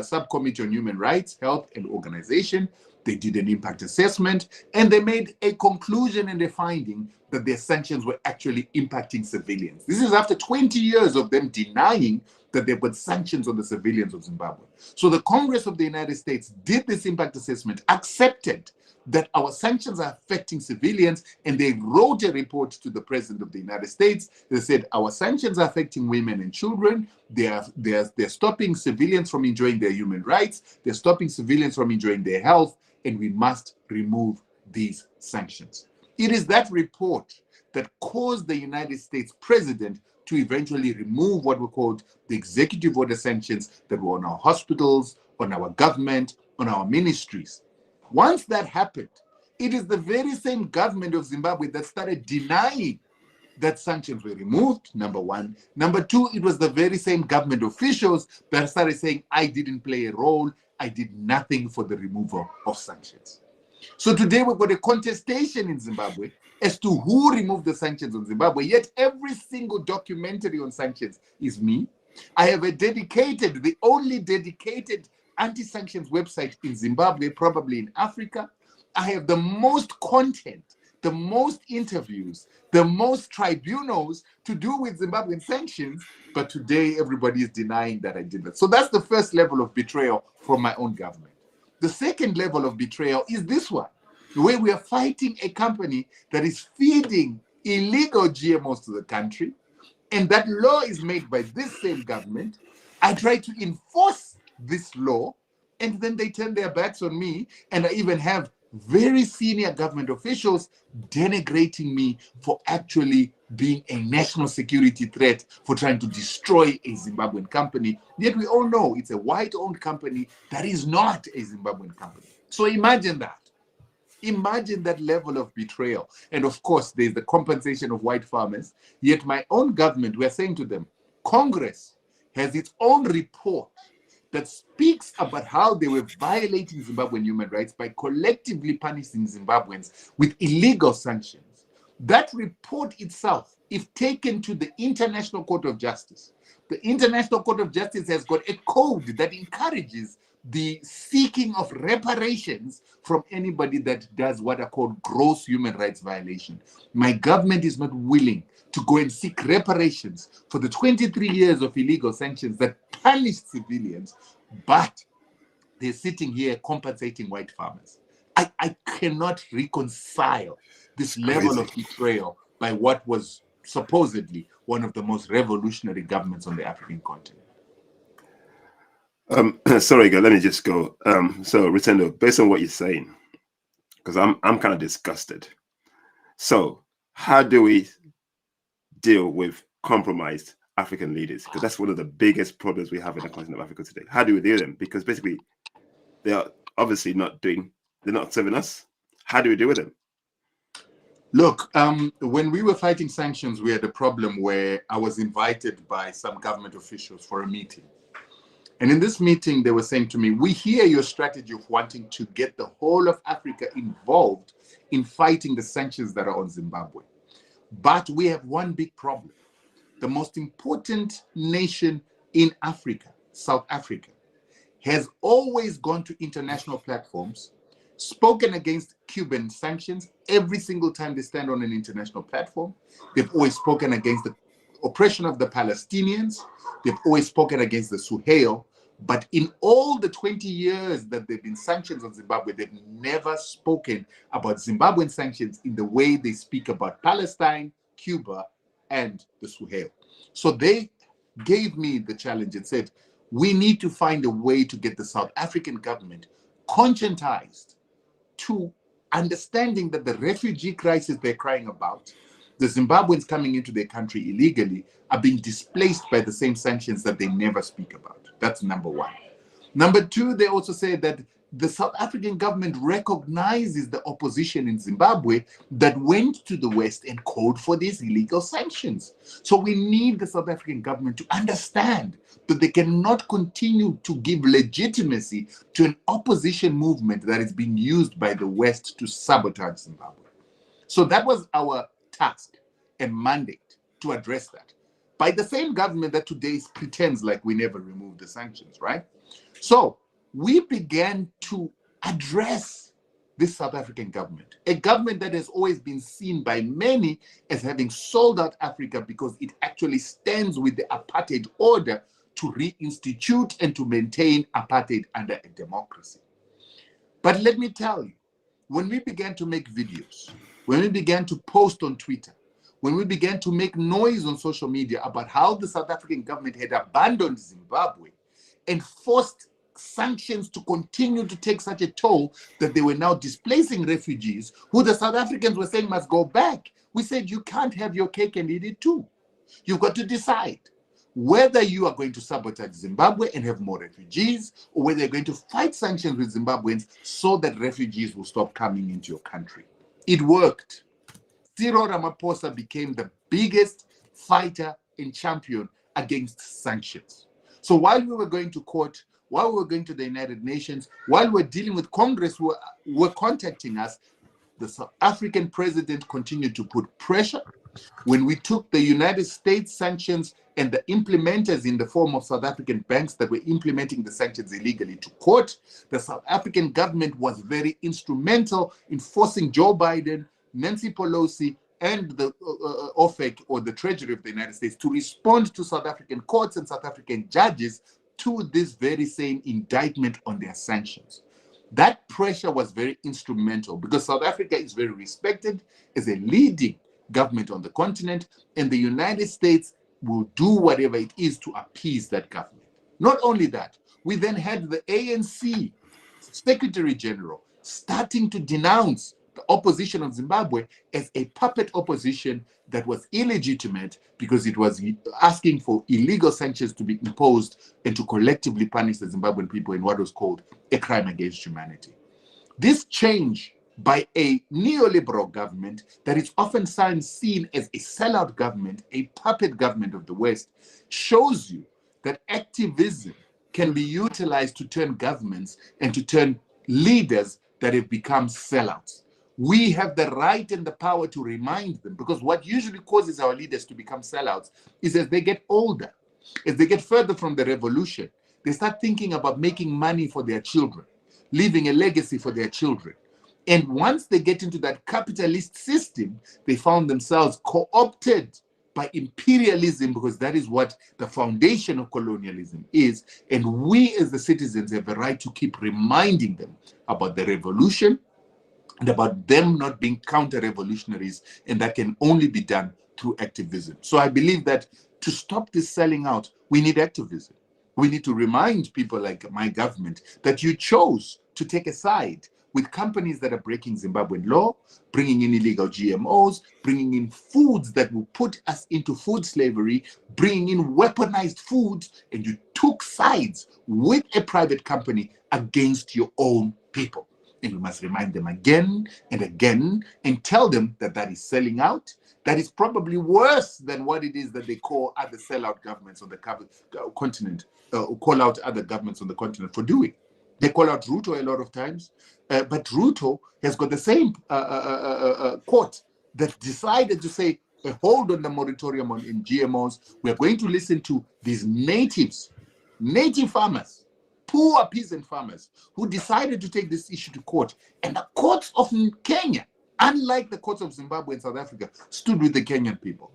subcommittee on human rights, health, and organization. They did an impact assessment, and they made a conclusion and a finding that their sanctions were actually impacting civilians. This is after 20 years of them denying that they put sanctions on the civilians of Zimbabwe. So the Congress of the United States did this impact assessment, accepted that our sanctions are affecting civilians, and they wrote a report to the President of the United States. They said, our sanctions are affecting women and children. They're stopping civilians from enjoying their human rights. They're stopping civilians from enjoying their health, and we must remove these sanctions. It is that report that caused the United States president to eventually remove what were called the executive order sanctions that were on our hospitals, on our government, on our ministries. Once that happened, it is the very same government of Zimbabwe that started denying that sanctions were removed, number one. Number two, it was the very same government officials that started saying, I didn't play a role, I did nothing for the removal of sanctions. So today we've got a contestation in Zimbabwe as to who removed the sanctions on Zimbabwe, yet every single documentary on sanctions is me. I have the only dedicated anti-sanctions website in Zimbabwe, probably in Africa. I have the most content, the most interviews, the most tribunals to do with Zimbabwean sanctions, but today everybody is denying that I did that. So that's the first level of betrayal from my own government. The second level of betrayal is this one, where we are fighting a company that is feeding illegal GMOs to the country, and that law is made by this same government. I try to enforce this law, and then they turn their backs on me, and I even have very senior government officials denigrating me for actually being a national security threat, for trying to destroy a Zimbabwean company. Yet we all know it's a white-owned company that is not a Zimbabwean company. So imagine that. Imagine that level of betrayal. And of course, there's the compensation of white farmers. Yet my own government, we're saying to them, Congress has its own report that speaks about how they were violating Zimbabwean human rights by collectively punishing Zimbabweans with illegal sanctions. That report itself, if taken to the International Court of Justice, the International Court of Justice has got a code that encourages the seeking of reparations from anybody that does what are called gross human rights violation. My government is not willing to go and seek reparations for the 23 years of illegal sanctions that punished civilians, but they're sitting here compensating white farmers. I cannot reconcile this level of betrayal by what was supposedly one of the most revolutionary governments on the African continent. Sorry, girl, let me just go. So, Rutendo, based on what you're saying, because I'm kind of disgusted. So, how do we deal with compromised African leaders? Because that's one of the biggest problems we have in the continent of Africa today. How do we deal with them? Because basically, they are obviously they're not serving us. How do we deal with them? Look, when we were fighting sanctions, we had a problem where I was invited by some government officials for a meeting. And in this meeting, they were saying to me, we hear your strategy of wanting to get the whole of Africa involved in fighting the sanctions that are on Zimbabwe. But we have one big problem. The most important nation in Africa, South Africa, has always gone to international platforms, spoken against Cuban sanctions every single time they stand on an international platform. They've always spoken against the oppression of the Palestinians. They've always spoken against the Suhail. But in all the 20 years that there have been sanctions on Zimbabwe, they've never spoken about Zimbabwean sanctions in the way they speak about Palestine, Cuba, and the Suhail. So they gave me the challenge and said, We need to find a way to get the South African government conscientized to understanding that the refugee crisis they're crying about, the Zimbabweans coming into their country illegally, are being displaced by the same sanctions that they never speak about. That's number one. Number two, they also say that the South African government recognizes the opposition in Zimbabwe that went to the West and called for these illegal sanctions. So we need the South African government to understand that they cannot continue to give legitimacy to an opposition movement that is being used by the West to sabotage Zimbabwe. So that was our task and mandate to address that by the same government that today pretends like we never removed the sanctions, right? So we began to address this South African government, a government that has always been seen by many as having sold out Africa because it actually stands with the apartheid order to reinstitute and to maintain apartheid under a democracy. But let me tell you, when we began to make videos, when we began to post on Twitter, when we began to make noise on social media about how the South African government had abandoned Zimbabwe and forced sanctions to continue to take such a toll that they were now displacing refugees who the South Africans were saying must go back, we said you can't have your cake and eat it too. You've got to decide whether you are going to sabotage Zimbabwe and have more refugees, or whether you're going to fight sanctions with Zimbabweans so that refugees will stop coming into your country. It worked. Cyril Ramaphosa became the biggest fighter and champion against sanctions. So while we were going to court, while we were going to the United Nations, while we were dealing with Congress who were contacting us, the South African president continued to put pressure. When we took the United States sanctions and the implementers in the form of South African banks that were implementing the sanctions illegally to court, the South African government was very instrumental in forcing Joe Biden, Nancy Pelosi, and the OFAC, or the Treasury of the United States, to respond to South African courts and South African judges to this very same indictment on their sanctions. That pressure was very instrumental because South Africa is very respected as a leading government on the continent, and the United States will do whatever it is to appease that government. Not only that, we then had the ANC Secretary General starting to denounce the opposition of Zimbabwe as a puppet opposition that was illegitimate because it was asking for illegal sanctions to be imposed and to collectively punish the Zimbabwean people in what was called a crime against humanity. This change by a neoliberal government that is often seen as a sellout government, a puppet government of the West, shows you that activism can be utilized to turn governments and to turn leaders that have become sellouts. We have the right and the power to remind them, because what usually causes our leaders to become sellouts is as they get older, as they get further from the revolution, they start thinking about making money for their children, leaving a legacy for their children. And once they get into that capitalist system, they found themselves co-opted by imperialism, because that is what the foundation of colonialism is. And we as the citizens have a right to keep reminding them about the revolution and about them not being counter-revolutionaries, and that can only be done through activism. So I believe that to stop this selling out, we need activism. We need to remind people like my government that you chose to take a side with companies that are breaking Zimbabwean law, bringing in illegal GMOs, bringing in foods that will put us into food slavery, bringing in weaponized foods, and you took sides with a private company against your own people. And we must remind them again and again and tell them that that is selling out. That is probably worse than what it is that they call other sellout governments on the continent, call out other governments on the continent for doing. They call out Ruto a lot of times, but Ruto has got the same court that decided to say, hold on the moratorium in GMOs. We're going to listen to these natives, native farmers, poor peasant farmers who decided to take this issue to court. And the courts of Kenya, unlike the courts of Zimbabwe and South Africa, stood with the Kenyan people.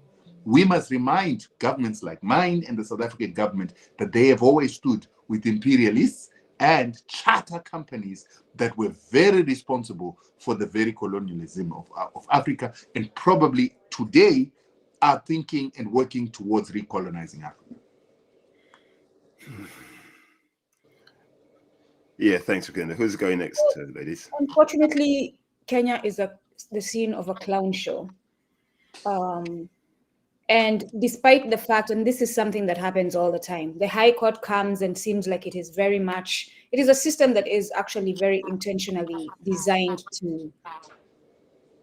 We must remind governments like mine and the South African government that they have always stood with imperialists and charter companies that were very responsible for the very colonialism of Africa, and probably today are thinking and working towards recolonizing Africa. Yeah, thanks, Rutendo. Who's going next, ladies? Unfortunately, Kenya is the scene of a clown show. And despite the fact, and this is something that happens all the time, the High Court comes and seems like it is a system that is actually very intentionally designed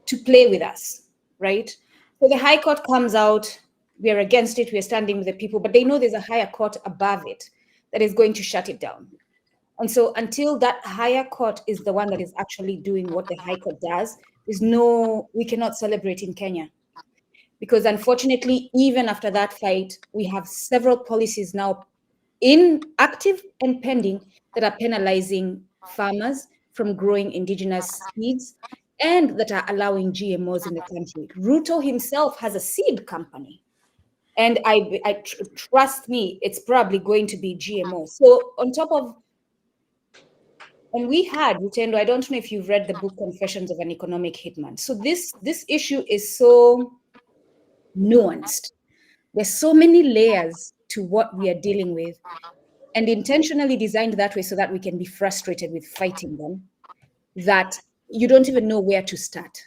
to play with us, right? So the High Court comes out, we are against it, we are standing with the people, but they know there's a higher court above it that is going to shut it down. And so until that higher court is the one that is actually doing what the High Court does, we cannot celebrate in Kenya. Because unfortunately, even after that fight, we have several policies now active and pending that are penalizing farmers from growing indigenous seeds and that are allowing GMOs in the country. Ruto himself has a seed company. And trust me, it's probably going to be GMO. So on top of, and we had, Rutendo, I don't know if you've read the book Confessions of an Economic Hitman. So this issue is so nuanced. There's so many layers to what we are dealing with, and intentionally designed that way so that we can be frustrated with fighting them, that you don't even know where to start.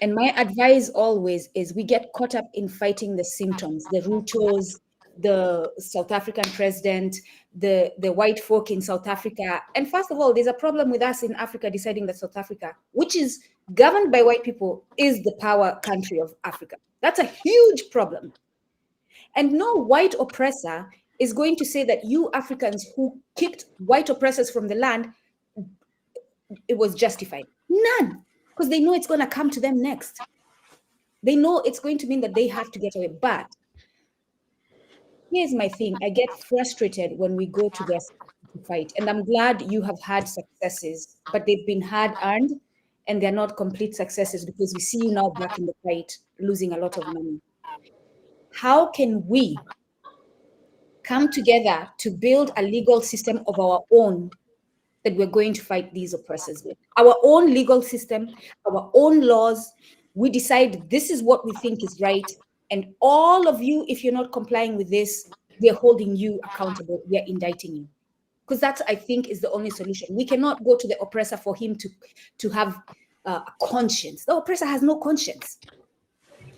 And my advice always is we get caught up in fighting the symptoms, the Rutos, the South African president, the white folk in South Africa. And first of all, there's a problem with us in Africa deciding that South Africa, which is governed by white people, is the power country of Africa. That's a huge problem. And no white oppressor is going to say that you Africans who kicked white oppressors from the land, it was justified. None, because they know it's going to come to them next. They know it's going to mean that they have to get away. But here's my thing. I get frustrated when we go to this fight. And I'm glad you have had successes, but they've been hard-earned and they're not complete successes because we see you now back in the fight, losing a lot of money. How can we come together to build a legal system of our own that we're going to fight these oppressors with? Our own legal system, our own laws. We decide this is what we think is right. And all of you, if you're not complying with this, we're holding you accountable. We're indicting you. Because that, I think, is the only solution. We cannot go to the oppressor for him to have a conscience. The oppressor has no conscience.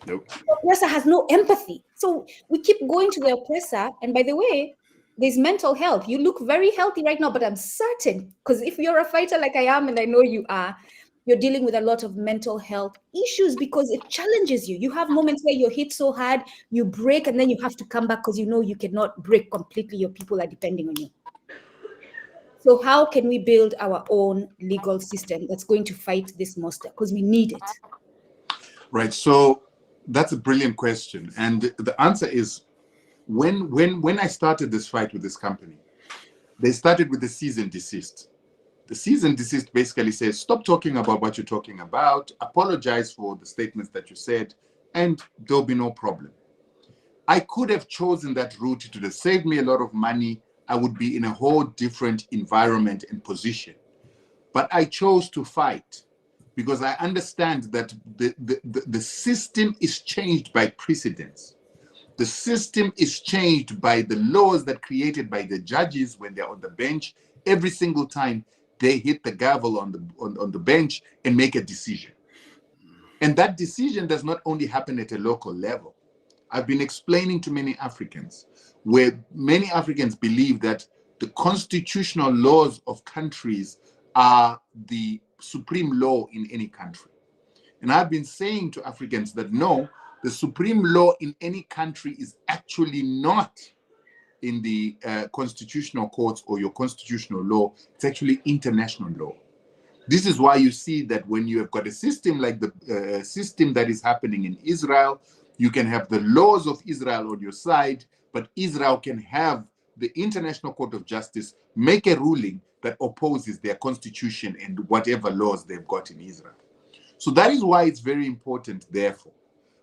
Nope. The oppressor has no empathy. So we keep going to the oppressor. And by the way, there's mental health. You look very healthy right now, but I'm certain, because if you're a fighter like I am, and I know you are, you're dealing with a lot of mental health issues because it challenges you. You have moments where you're hit so hard, you break, and then you have to come back because you know you cannot break completely. Your people are depending on you. So how can we build our own legal system that's going to fight this monster? Because we need it. Right. So that's a brilliant question. And the answer is, when I started this fight with this company, they started with the cease and desist. The cease and desist basically says, stop talking about what you're talking about, apologize for the statements that you said, and there'll be no problem. I could have chosen that route. It would have saved me a lot of money. I would be in a whole different environment and position. But I chose to fight because I understand that the system is changed by precedents. The system is changed by the laws that created by the judges when they're on the bench. Every single time they hit the gavel on the bench and make a decision. And that decision does not only happen at a local level. I've been explaining to many Africans where many Africans believe that the constitutional laws of countries are the supreme law in any country. And I've been saying to Africans that no, the supreme law in any country is actually not in the constitutional courts or your constitutional law. It's actually international law. This is why you see that when you have got a system like the system that is happening in Israel, you can have the laws of Israel on your side, but Israel can have the International Court of Justice make a ruling that opposes their constitution and whatever laws they've got in Israel. So that is why it's very important, therefore,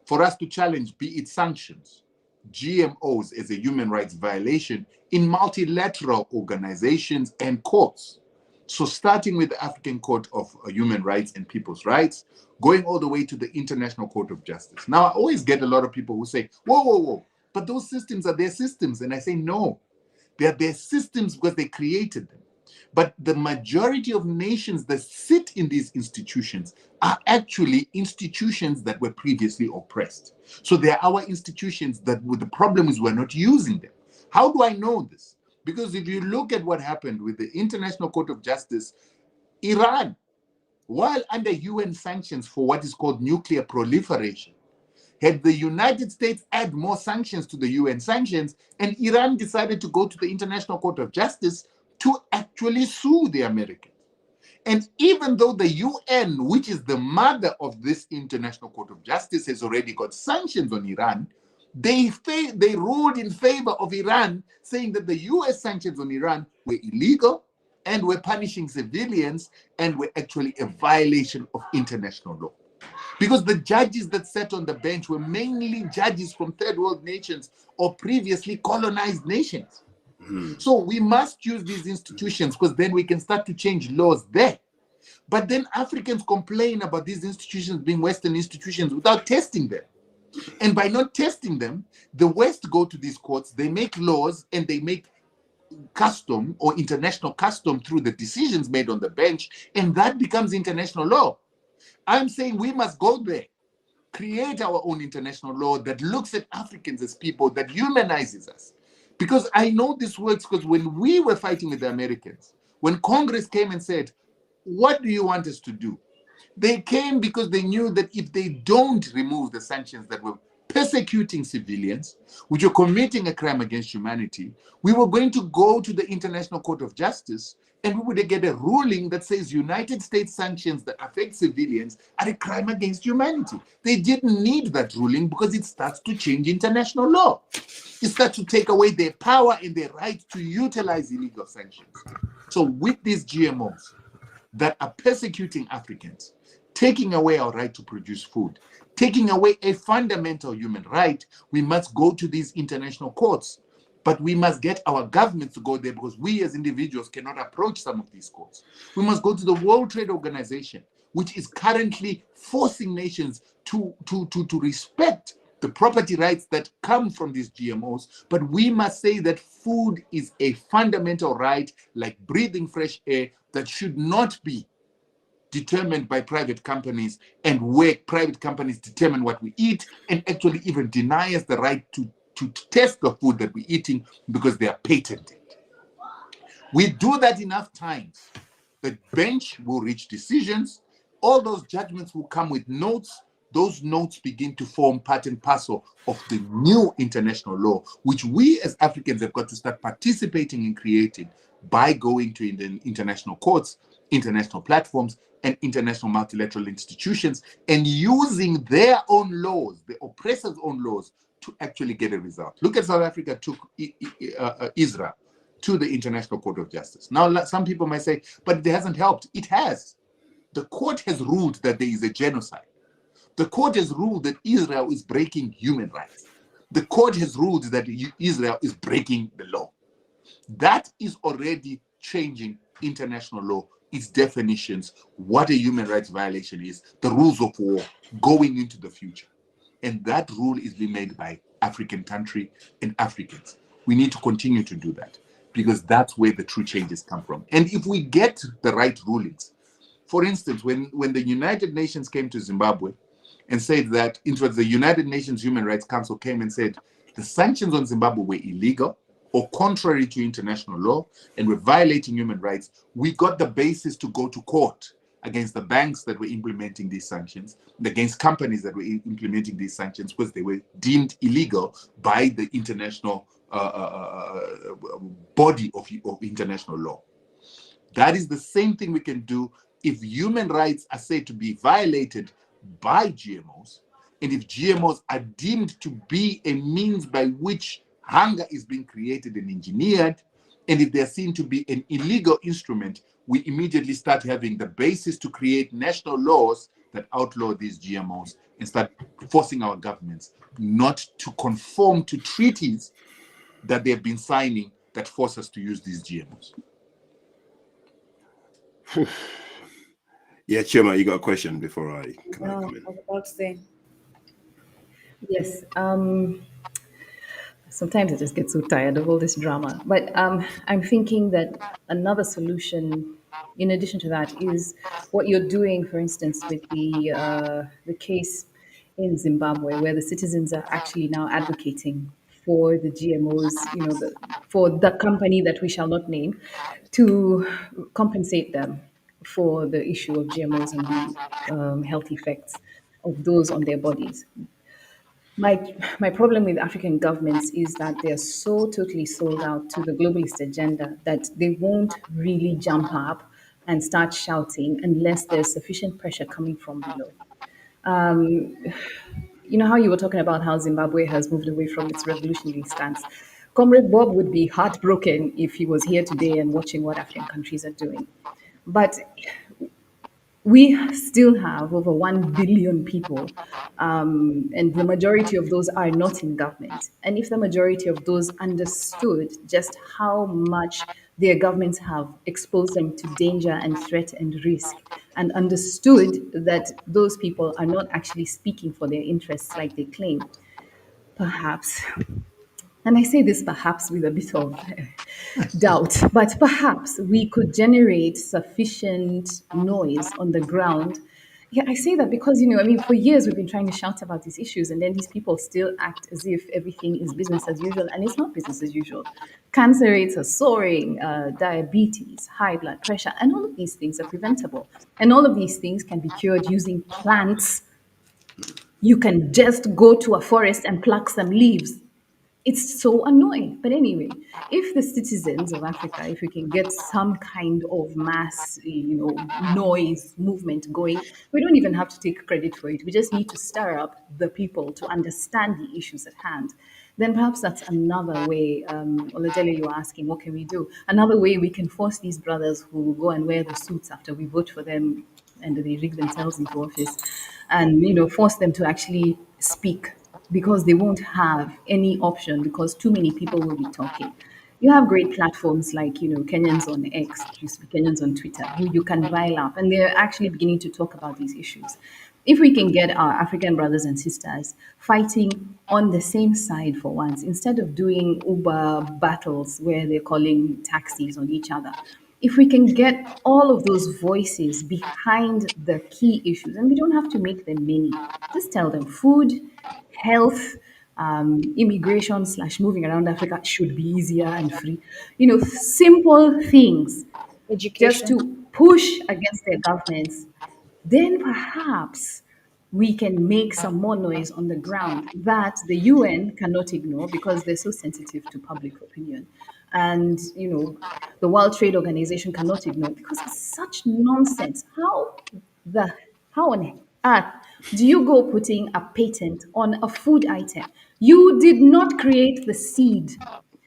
for us to challenge, be it sanctions, GMOs as a human rights violation in multilateral organizations and courts. So starting with the African Court of Human Rights and People's Rights, going all the way to the International Court of Justice. Now, I always get a lot of people who say, whoa, whoa, whoa, but those systems are their systems. And I say, no, they are their systems because they created them. But the majority of nations that sit in these institutions are actually institutions that were previously oppressed. So they are our institutions that the problem is we're not using them. How do I know this? Because if you look at what happened with the International Court of Justice, Iran, while under UN sanctions for what is called nuclear proliferation, had the United States add more sanctions to the UN sanctions, and Iran decided to go to the International Court of Justice to actually sue the Americans. And even though the UN, which is the mother of this International Court of Justice, has already got sanctions on Iran, they ruled in favor of Iran, saying that the US sanctions on Iran were illegal and were punishing civilians and were actually a violation of international law. Because the judges that sat on the bench were mainly judges from third world nations or previously colonized nations. So we must use these institutions because then we can start to change laws there. But then Africans complain about these institutions being Western institutions without testing them. And by not testing them, the West go to these courts, they make laws, and they make custom or international custom through the decisions made on the bench, and that becomes international law. I'm saying we must go there, create our own international law that looks at Africans as people, that humanizes us. Because I know this works because when we were fighting with the Americans, when Congress came and said, what do you want us to do? They came because they knew that if they don't remove the sanctions that were persecuting civilians, which were committing a crime against humanity, we were going to go to the International Court of Justice and we would get a ruling that says United States sanctions that affect civilians are a crime against humanity. They didn't need that ruling because it starts to change international law. It starts to take away their power and their right to utilize illegal sanctions. So with these GMOs that are persecuting Africans, taking away our right to produce food, taking away a fundamental human right, we must go to these international courts. But we must get our governments to go there because we as individuals cannot approach some of these courts. We must go to the World Trade Organization, which is currently forcing nations to respect the property rights that come from these GMOs. But we must say that food is a fundamental right, like breathing fresh air, that should not be determined by private companies, and where private companies determine what we eat and actually even deny us the right to test the food that we're eating because they are patented. We do that enough times, the bench will reach decisions, all those judgments will come with notes, those notes begin to form part and parcel of the new international law, which we as Africans have got to start participating in creating by going to the international courts, international platforms, and international multilateral institutions, and using their own laws, the oppressors' own laws, to actually get a result. Look at South Africa took Israel to the International Court of Justice. Now, some people might say, but it hasn't helped. It has. The court has ruled that there is a genocide. The court has ruled that Israel is breaking human rights. The court has ruled that Israel is breaking the law. That is already changing international law, its definitions, what a human rights violation is, the rules of war going into the future. And that rule is being made by African country and Africans. We need to continue to do that because that's where the true changes come from. And if we get the right rulings, for instance, when the United Nations came to Zimbabwe and said that, it was the United Nations Human Rights Council came and said the sanctions on Zimbabwe were illegal or contrary to international law and were violating human rights, we got the basis to go to court against the banks that were implementing these sanctions, and against companies that were implementing these sanctions because they were deemed illegal by the international body of international law. That is the same thing we can do if human rights are said to be violated by GMOs, and if GMOs are deemed to be a means by which hunger is being created and engineered, and if they're seen to be an illegal instrument, we immediately start having the basis to create national laws that outlaw these GMOs and start forcing our governments not to conform to treaties that they've been signing that force us to use these GMOs. Yeah, Chima, you got a question before I come in? Yes. Sometimes I just get so tired of all this drama. But I'm thinking that another solution, in addition to that, is what you're doing, for instance, with the case in Zimbabwe, where the citizens are actually now advocating for the GMOs, for the company that we shall not name, to compensate them for the issue of GMOs and the health effects of those on their bodies. My problem with African governments is that they're so totally sold out to the globalist agenda that they won't really jump up and start shouting unless there's sufficient pressure coming from below. You know how you were talking about how Zimbabwe has moved away from its revolutionary stance. Comrade Bob would be heartbroken if he was here today and watching what African countries are doing. But we still have over 1 billion people, and the majority of those are not in government. And if the majority of those understood just how much their governments have exposed them to danger and threat and risk, and understood that those people are not actually speaking for their interests like they claim, perhaps, and I say this perhaps with a bit of doubt, but perhaps we could generate sufficient noise on the ground. Yeah, I say that because, I mean, for years we've been trying to shout about these issues, and then these people still act as if everything is business as usual, and it's not business as usual. Cancer rates are soaring, diabetes, high blood pressure, and all of these things are preventable. And all of these things can be cured using plants. You can just go to a forest and pluck some leaves. It's so annoying. But anyway, if the citizens of Africa, if we can get some kind of mass, noise movement going, we don't even have to take credit for it. We just need to stir up the people to understand the issues at hand. Then perhaps that's another way. Oladele, you were asking, what can we do? Another way we can force these brothers who go and wear the suits after we vote for them and they rig themselves into office, and force them to actually speak, because they won't have any option, because too many people will be talking. You have great platforms like Kenyans on X, which used to be Kenyans on Twitter, who you can rile up, and they're actually beginning to talk about these issues. If we can get our African brothers and sisters fighting on the same side for once, instead of doing Uber battles where they're calling taxis on each other, if we can get all of those voices behind the key issues, and we don't have to make them many, just tell them food, health, immigration / moving around Africa should be easier and free. Simple things just Education. to push against their governments, then perhaps we can make some more noise on the ground that the UN cannot ignore because they're so sensitive to public opinion. And, the World Trade Organization cannot ignore because it's such nonsense. The how on earth do you go putting a patent on a food item? You did not create the seed.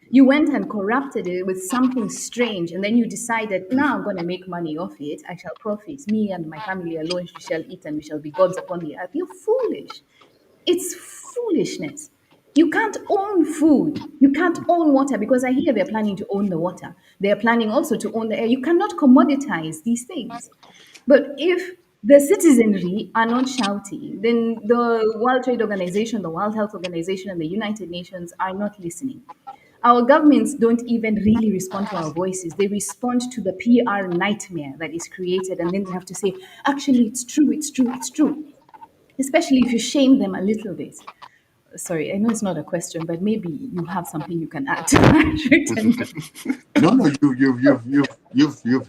You went and corrupted it with something strange, and then you decided, now I'm going to make money off it. I shall profit. Me and my family alone we shall eat, and we shall be gods upon the earth. You're foolish. It's foolishness. You can't own food. You can't own water, because I hear they're planning to own the water. They're planning also to own the air. You cannot commoditize these things. But if the citizenry are not shouting, then the World Trade Organization, the World Health Organization, and the United Nations are not listening. Our governments don't even really respond to our voices. They respond to the PR nightmare that is created, and then they have to say, actually, it's true, it's true, it's true. Especially if you shame them a little bit. Sorry, I know it's not a question, but maybe you have something you can add to that. No, you've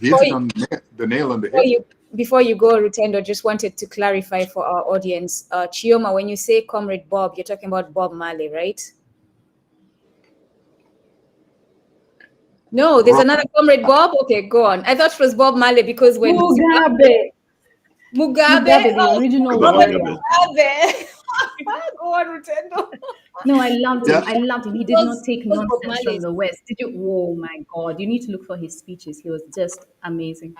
hit Before it you, on the nail on the before head. you, before you go, Rutendo, just wanted to clarify for our audience. Chioma, when you say Comrade Bob, you're talking about Bob Marley, right? No, there's another Comrade Bob. Okay, go on. I thought it was Bob Marley because when Mugabe, Mugabe, the original Robert Robert warrior. Mugabe. Mugabe. Go on, Rutendo. No, I loved Yeah, him. I loved him. He did not take Because Bob nonsense Marley from is, the West. Did you? Oh my God. You need to look for his speeches. He was just amazing.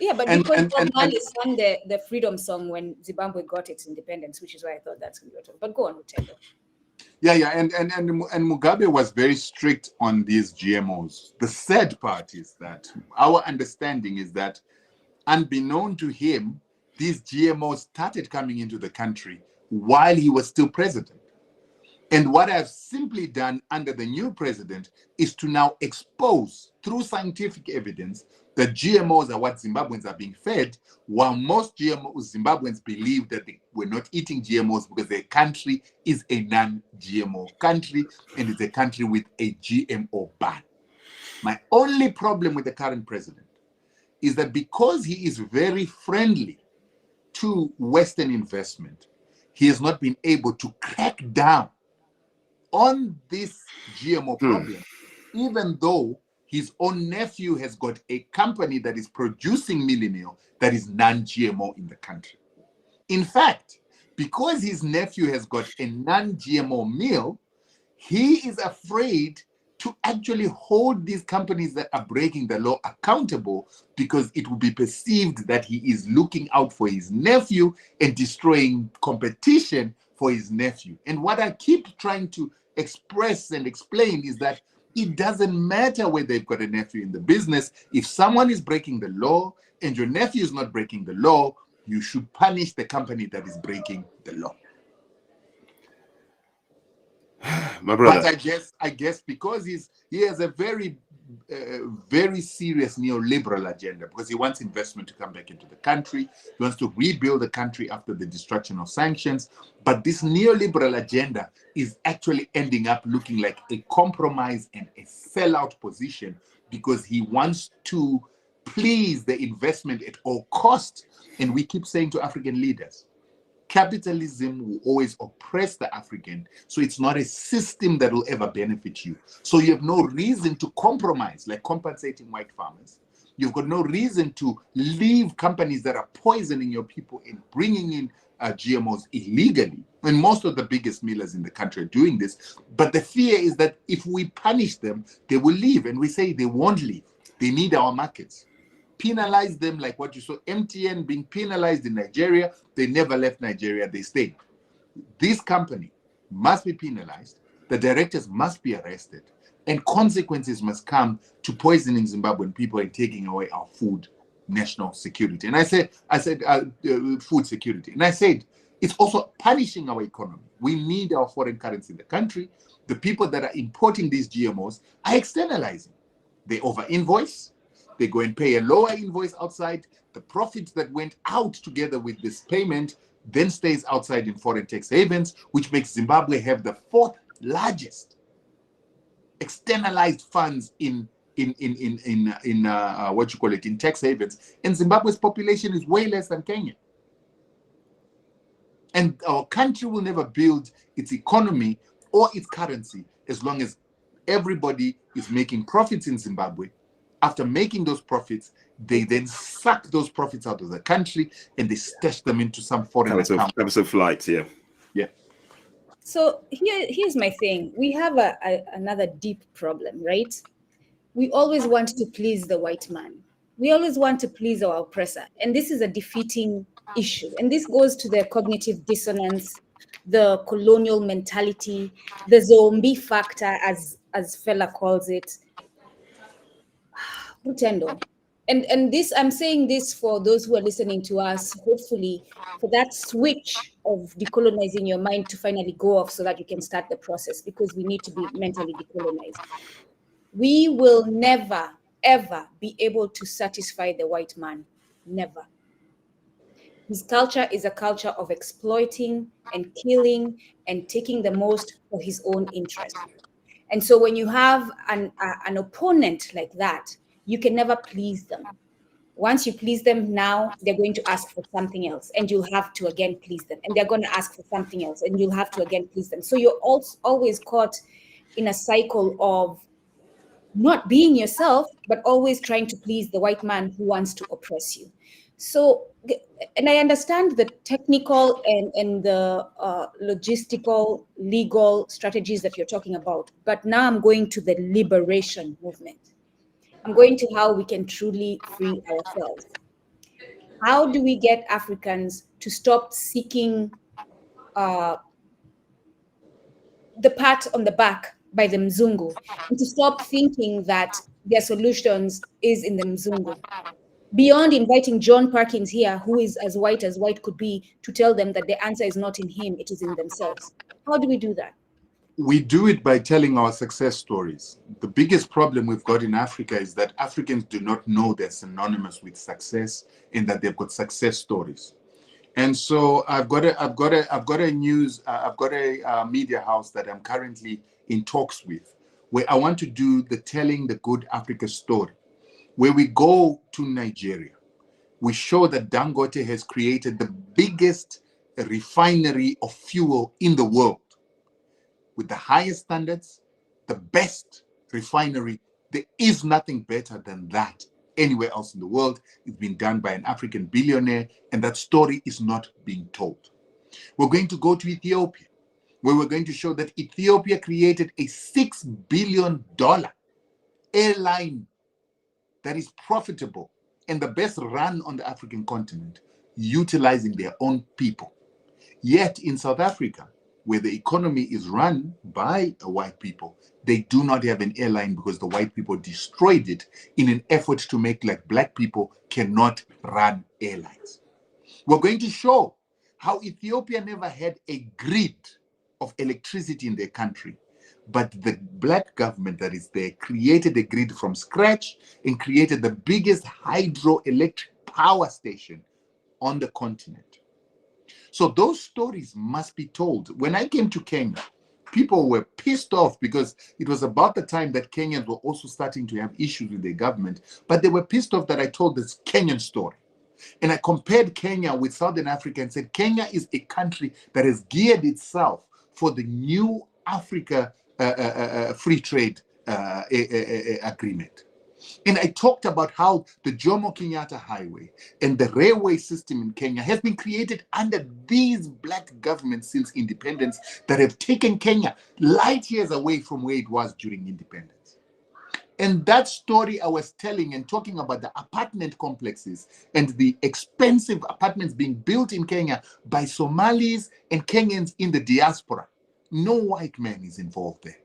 yeah, but and because and Bob and, Marley and sang the freedom song when Zimbabwe got its independence, which is why I thought that's what you were talking. But go on, Rutendo. yeah, and Mugabe was very strict on these GMOs. The sad part is that our understanding is that, unbeknown to him, these GMOs started coming into the country while he was still president. And what I've simply done under the new president is to now expose through scientific evidence that GMOs are what Zimbabweans are being fed, while most Zimbabweans believe that they were not eating GMOs because their country is a non-GMO country and it's a country with a GMO ban. My only problem with the current president is that because he is very friendly to Western investment, he has not been able to crack down on this GMO problem, even though his own nephew has got a company that is producing millennial that is non-GMO in the country. In fact, because his nephew has got a non-GMO meal, he is afraid to actually hold these companies that are breaking the law accountable, because it will be perceived that he is looking out for his nephew and destroying competition for his nephew. And what I keep trying to express and explain is that it doesn't matter whether they've got a nephew in the business. If someone is breaking the law and your nephew is not breaking the law, you should punish the company that is breaking the law. My brother. But I guess because he has a very serious neoliberal agenda, because he wants investment to come back into the country. He wants to rebuild the country after the destruction of sanctions. But this neoliberal agenda is actually ending up looking like a compromise and a sellout position, because he wants to please the investment at all costs. And we keep saying to African leaders, capitalism will always oppress the African, so it's not a system that will ever benefit you. So you have no reason to compromise, like compensating white farmers. You've got no reason to leave companies that are poisoning your people and bringing in GMOs illegally. And most of the biggest millers in the country are doing this. But the fear is that if we punish them, they will leave. And we say they won't leave. They need our markets. Penalize them like what you saw MTN being penalized in Nigeria. They never left Nigeria, they stayed. This company must be penalized, the directors must be arrested, and consequences must come to poisoning Zimbabwean people and taking away our food national security. And I said food security. And I said it's also punishing our economy. We need our foreign currency in the country. The people that are importing these GMOs are externalizing. They over-invoice. They go and pay a lower invoice outside. The profits that went out together with this payment then stays outside in foreign tax havens, which makes Zimbabwe have the fourth largest externalized funds in what you call it, in tax havens. And Zimbabwe's population is way less than Kenya. And our country will never build its economy or its currency as long as everybody is making profits in Zimbabwe. After making those profits, they then suck those profits out of the country and they stash them into some foreign account. Capital flights, yeah. Yeah. So here's my thing. We have another deep problem, right? We always want to please the white man. We always want to please our oppressor. And this is a defeating issue. And this goes to the cognitive dissonance, the colonial mentality, the zombie factor, as Fela calls it. Rutendo. And this, I'm saying this for those who are listening to us, hopefully for that switch of decolonizing your mind to finally go off so that you can start the process, because we need to be mentally decolonized. We will never, ever be able to satisfy the white man. Never. His culture is a culture of exploiting and killing and taking the most for his own interest. And so when you have an opponent like that, you can never please them. Once you please them now, they're going to ask for something else, and you'll have to again please them. And they're going to ask for something else, and you'll have to again please them. So you're always caught in a cycle of not being yourself, but always trying to please the white man who wants to oppress you. So, and I understand the technical and the logistical, legal strategies that you're talking about, but now I'm going to the liberation movement. I'm going to how we can truly free ourselves. How do we get Africans to stop seeking the pat on the back by the Mzungu, and to stop thinking that their solutions is in the Mzungu? Beyond inviting John Perkins here, who is as white could be, to tell them that the answer is not in him, it is in themselves. How do we do that? We do it by telling our success stories. The biggest problem we've got in Africa is that Africans do not know they're synonymous with success and that they've got success stories. And so I've got a media house that I'm currently in talks with, where I want to do the telling the good Africa story, where we go to Nigeria. We show that Dangote has created the biggest refinery of fuel in the world, with the highest standards, the best refinery. There is nothing better than that anywhere else in the world. It's been done by an African billionaire, and that story is not being told. We're going to go to Ethiopia, where we're going to show that Ethiopia created a $6 billion airline that is profitable and the best run on the African continent, utilizing their own people. Yet in South Africa, where the economy is run by white people, they do not have an airline because the white people destroyed it in an effort to make like black people cannot run airlines. We're going to show how Ethiopia never had a grid of electricity in their country, but the black government that is there created a grid from scratch and created the biggest hydroelectric power station on the continent. So those stories must be told. When I came to Kenya, people were pissed off because it was about the time that Kenyans were also starting to have issues with their government, but they were pissed off that I told this Kenyan story. And I compared Kenya with Southern Africa and said, Kenya is a country that has geared itself for the new Africa free trade agreement. And I talked about how the Jomo Kenyatta Highway and the railway system in Kenya has been created under these black governments since independence that have taken Kenya light years away from where it was during independence. And that story I was telling and talking about the apartment complexes and the expensive apartments being built in Kenya by Somalis and Kenyans in the diaspora. No white man is involved there.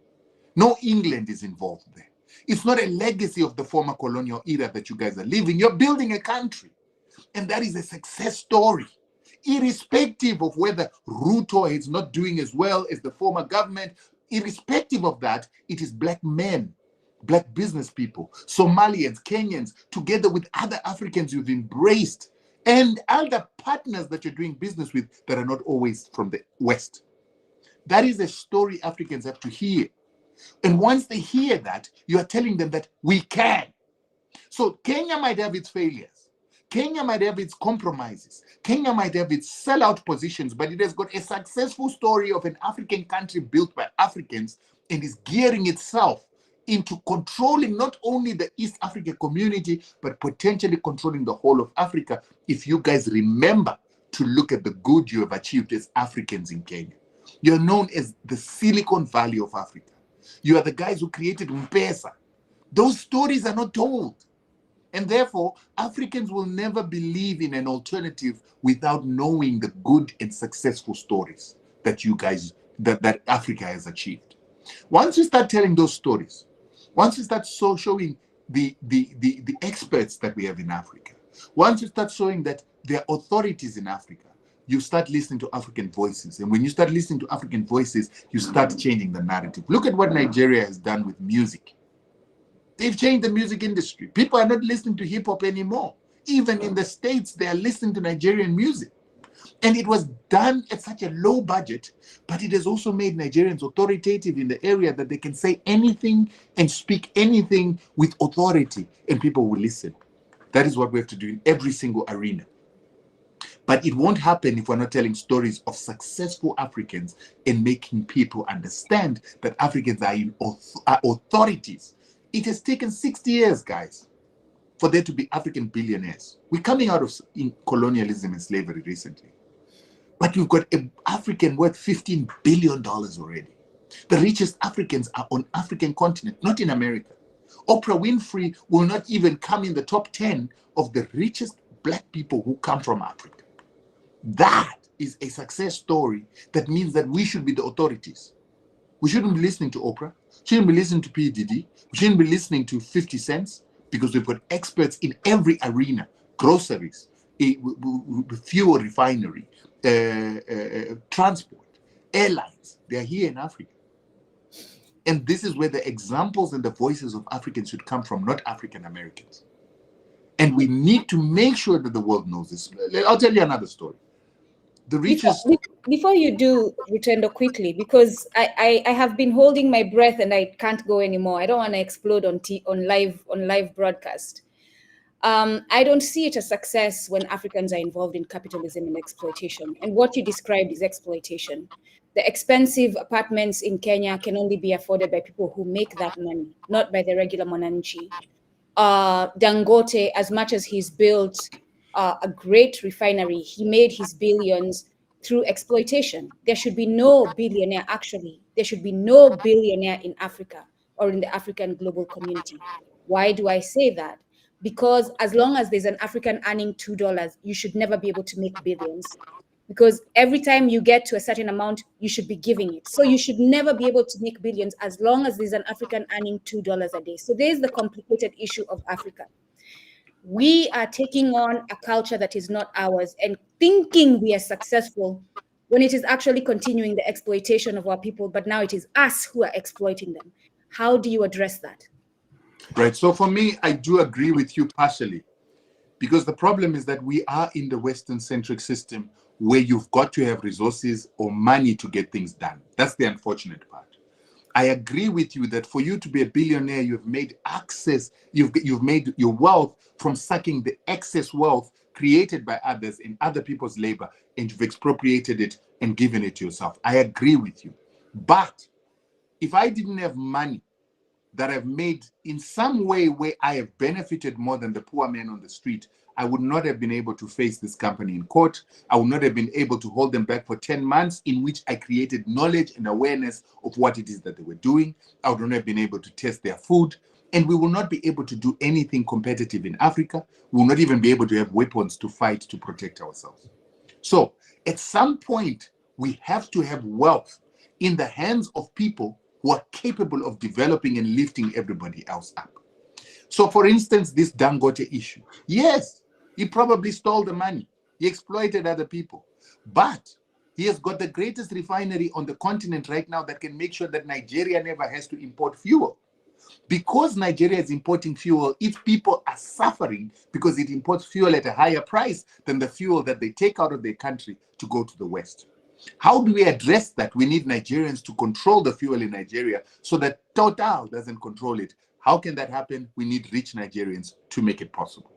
No England is involved there. It's not a legacy of the former colonial era that you guys are living. You're building a country. And that is a success story. Irrespective of whether Ruto is not doing as well as the former government, irrespective of that, it is black men, black business people, Somalians, Kenyans, together with other Africans you've embraced, and other partners that you're doing business with that are not always from the West. That is a story Africans have to hear. And once they hear that, you are telling them that we can. So Kenya might have its failures. Kenya might have its compromises. Kenya might have its sellout positions, but it has got a successful story of an African country built by Africans and is gearing itself into controlling not only the East Africa community, but potentially controlling the whole of Africa, if you guys remember to look at the good you have achieved as Africans in Kenya. You're known as the Silicon Valley of Africa. You are the guys who created M-Pesa. Those stories are not told. And therefore, Africans will never believe in an alternative without knowing the good and successful stories that you guys, that Africa has achieved. Once you start telling those stories, once you start showing the experts that we have in Africa, once you start showing that there are authorities in Africa, you start listening to African voices. And when you start listening to African voices, you start changing the narrative. Look at what Nigeria has done with music. They've changed the music industry. People are not listening to hip hop anymore. Even in the States, they are listening to Nigerian music. And it was done at such a low budget, but it has also made Nigerians authoritative in the area that they can say anything and speak anything with authority, and people will listen. That is what we have to do in every single arena. But it won't happen if we're not telling stories of successful Africans and making people understand that Africans are authorities. It has taken 60 years, guys, for there to be African billionaires. We're coming out of colonialism and slavery recently. But we've got an African worth $15 billion already. The richest Africans are on African continent, not in America. Oprah Winfrey will not even come in the top 10 of the richest black people who come from Africa. That is a success story that means that we should be the authorities. We shouldn't be listening to Oprah. Shouldn't be listening to P. Diddy. We shouldn't be listening to 50 Cents because we've got experts in every arena. Groceries, fuel refinery, transport, airlines. They are here in Africa. And this is where the examples and the voices of Africans should come from, not African Americans. And we need to make sure that the world knows this. I'll tell you another story. The richest... Before you do, Rutendo, quickly, because I have been holding my breath and I can't go anymore. I don't want to explode on live broadcast. I don't see it as success when Africans are involved in capitalism and exploitation. And what you described is exploitation. The expensive apartments in Kenya can only be afforded by people who make that money, not by the regular Mwananchi. Dangote, as much as he's built a great refinery, he made his billions through exploitation. There should be no billionaire, actually. There should be no billionaire in Africa or in the African global community. Why do I say that? Because as long as there's an African earning $2, you should never be able to make billions. Because every time you get to a certain amount, you should be giving it. So you should never be able to make billions as long as there's an African earning $2 a day. So there's the complicated issue of Africa. We are taking on a culture that is not ours and thinking we are successful when it is actually continuing the exploitation of our people, but now it is us who are exploiting them. How do you address that? Right. So for me, I do agree with you partially, because the problem is that we are in the Western-centric system where you've got to have resources or money to get things done. That's the unfortunate part. I agree with you that for you to be a billionaire, you've made access, you've made your wealth from sucking the excess wealth created by others in other people's labor, and you've expropriated it and given it to yourself. I agree with you. But if I didn't have money that I've made in some way where I have benefited more than the poor man on the street, I would not have been able to face this company in court. I would not have been able to hold them back for 10 months in which I created knowledge and awareness of what it is that they were doing. I would not have been able to test their food. And we will not be able to do anything competitive in Africa. We will not even be able to have weapons to fight to protect ourselves. So at some point, we have to have wealth in the hands of people who are capable of developing and lifting everybody else up. So for instance, this Dangote issue. Yes, he probably stole the money. He exploited other people. But he has got the greatest refinery on the continent right now that can make sure that Nigeria never has to import fuel. Because Nigeria is importing fuel, its people are suffering because it imports fuel at a higher price than the fuel that they take out of their country to go to the West. How do we address that? We need Nigerians to control the fuel in Nigeria so that Total doesn't control it. How can that happen? We need rich Nigerians to make it possible.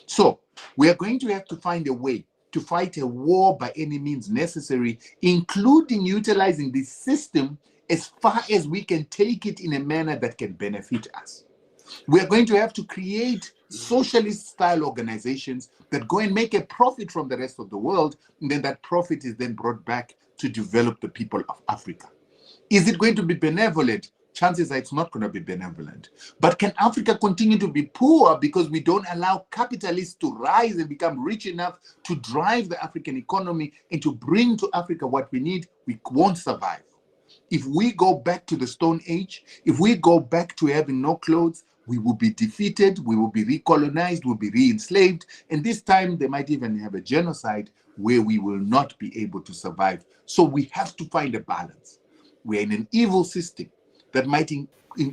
So we are going to have to find a way to fight a war by any means necessary, including utilizing this system as far as we can take it in a manner that can benefit us. We are going to have to create socialist-style organizations that go and make a profit from the rest of the world, and then that profit is then brought back to develop the people of Africa. Is it going to be benevolent? Chances are it's not going to be benevolent. But can Africa continue to be poor because we don't allow capitalists to rise and become rich enough to drive the African economy and to bring to Africa what we need? We won't survive. If we go back to the Stone Age, if we go back to having no clothes, we will be defeated, we will be recolonized, we'll be re-enslaved, and this time they might even have a genocide where we will not be able to survive. So we have to find a balance. We're in an evil system that might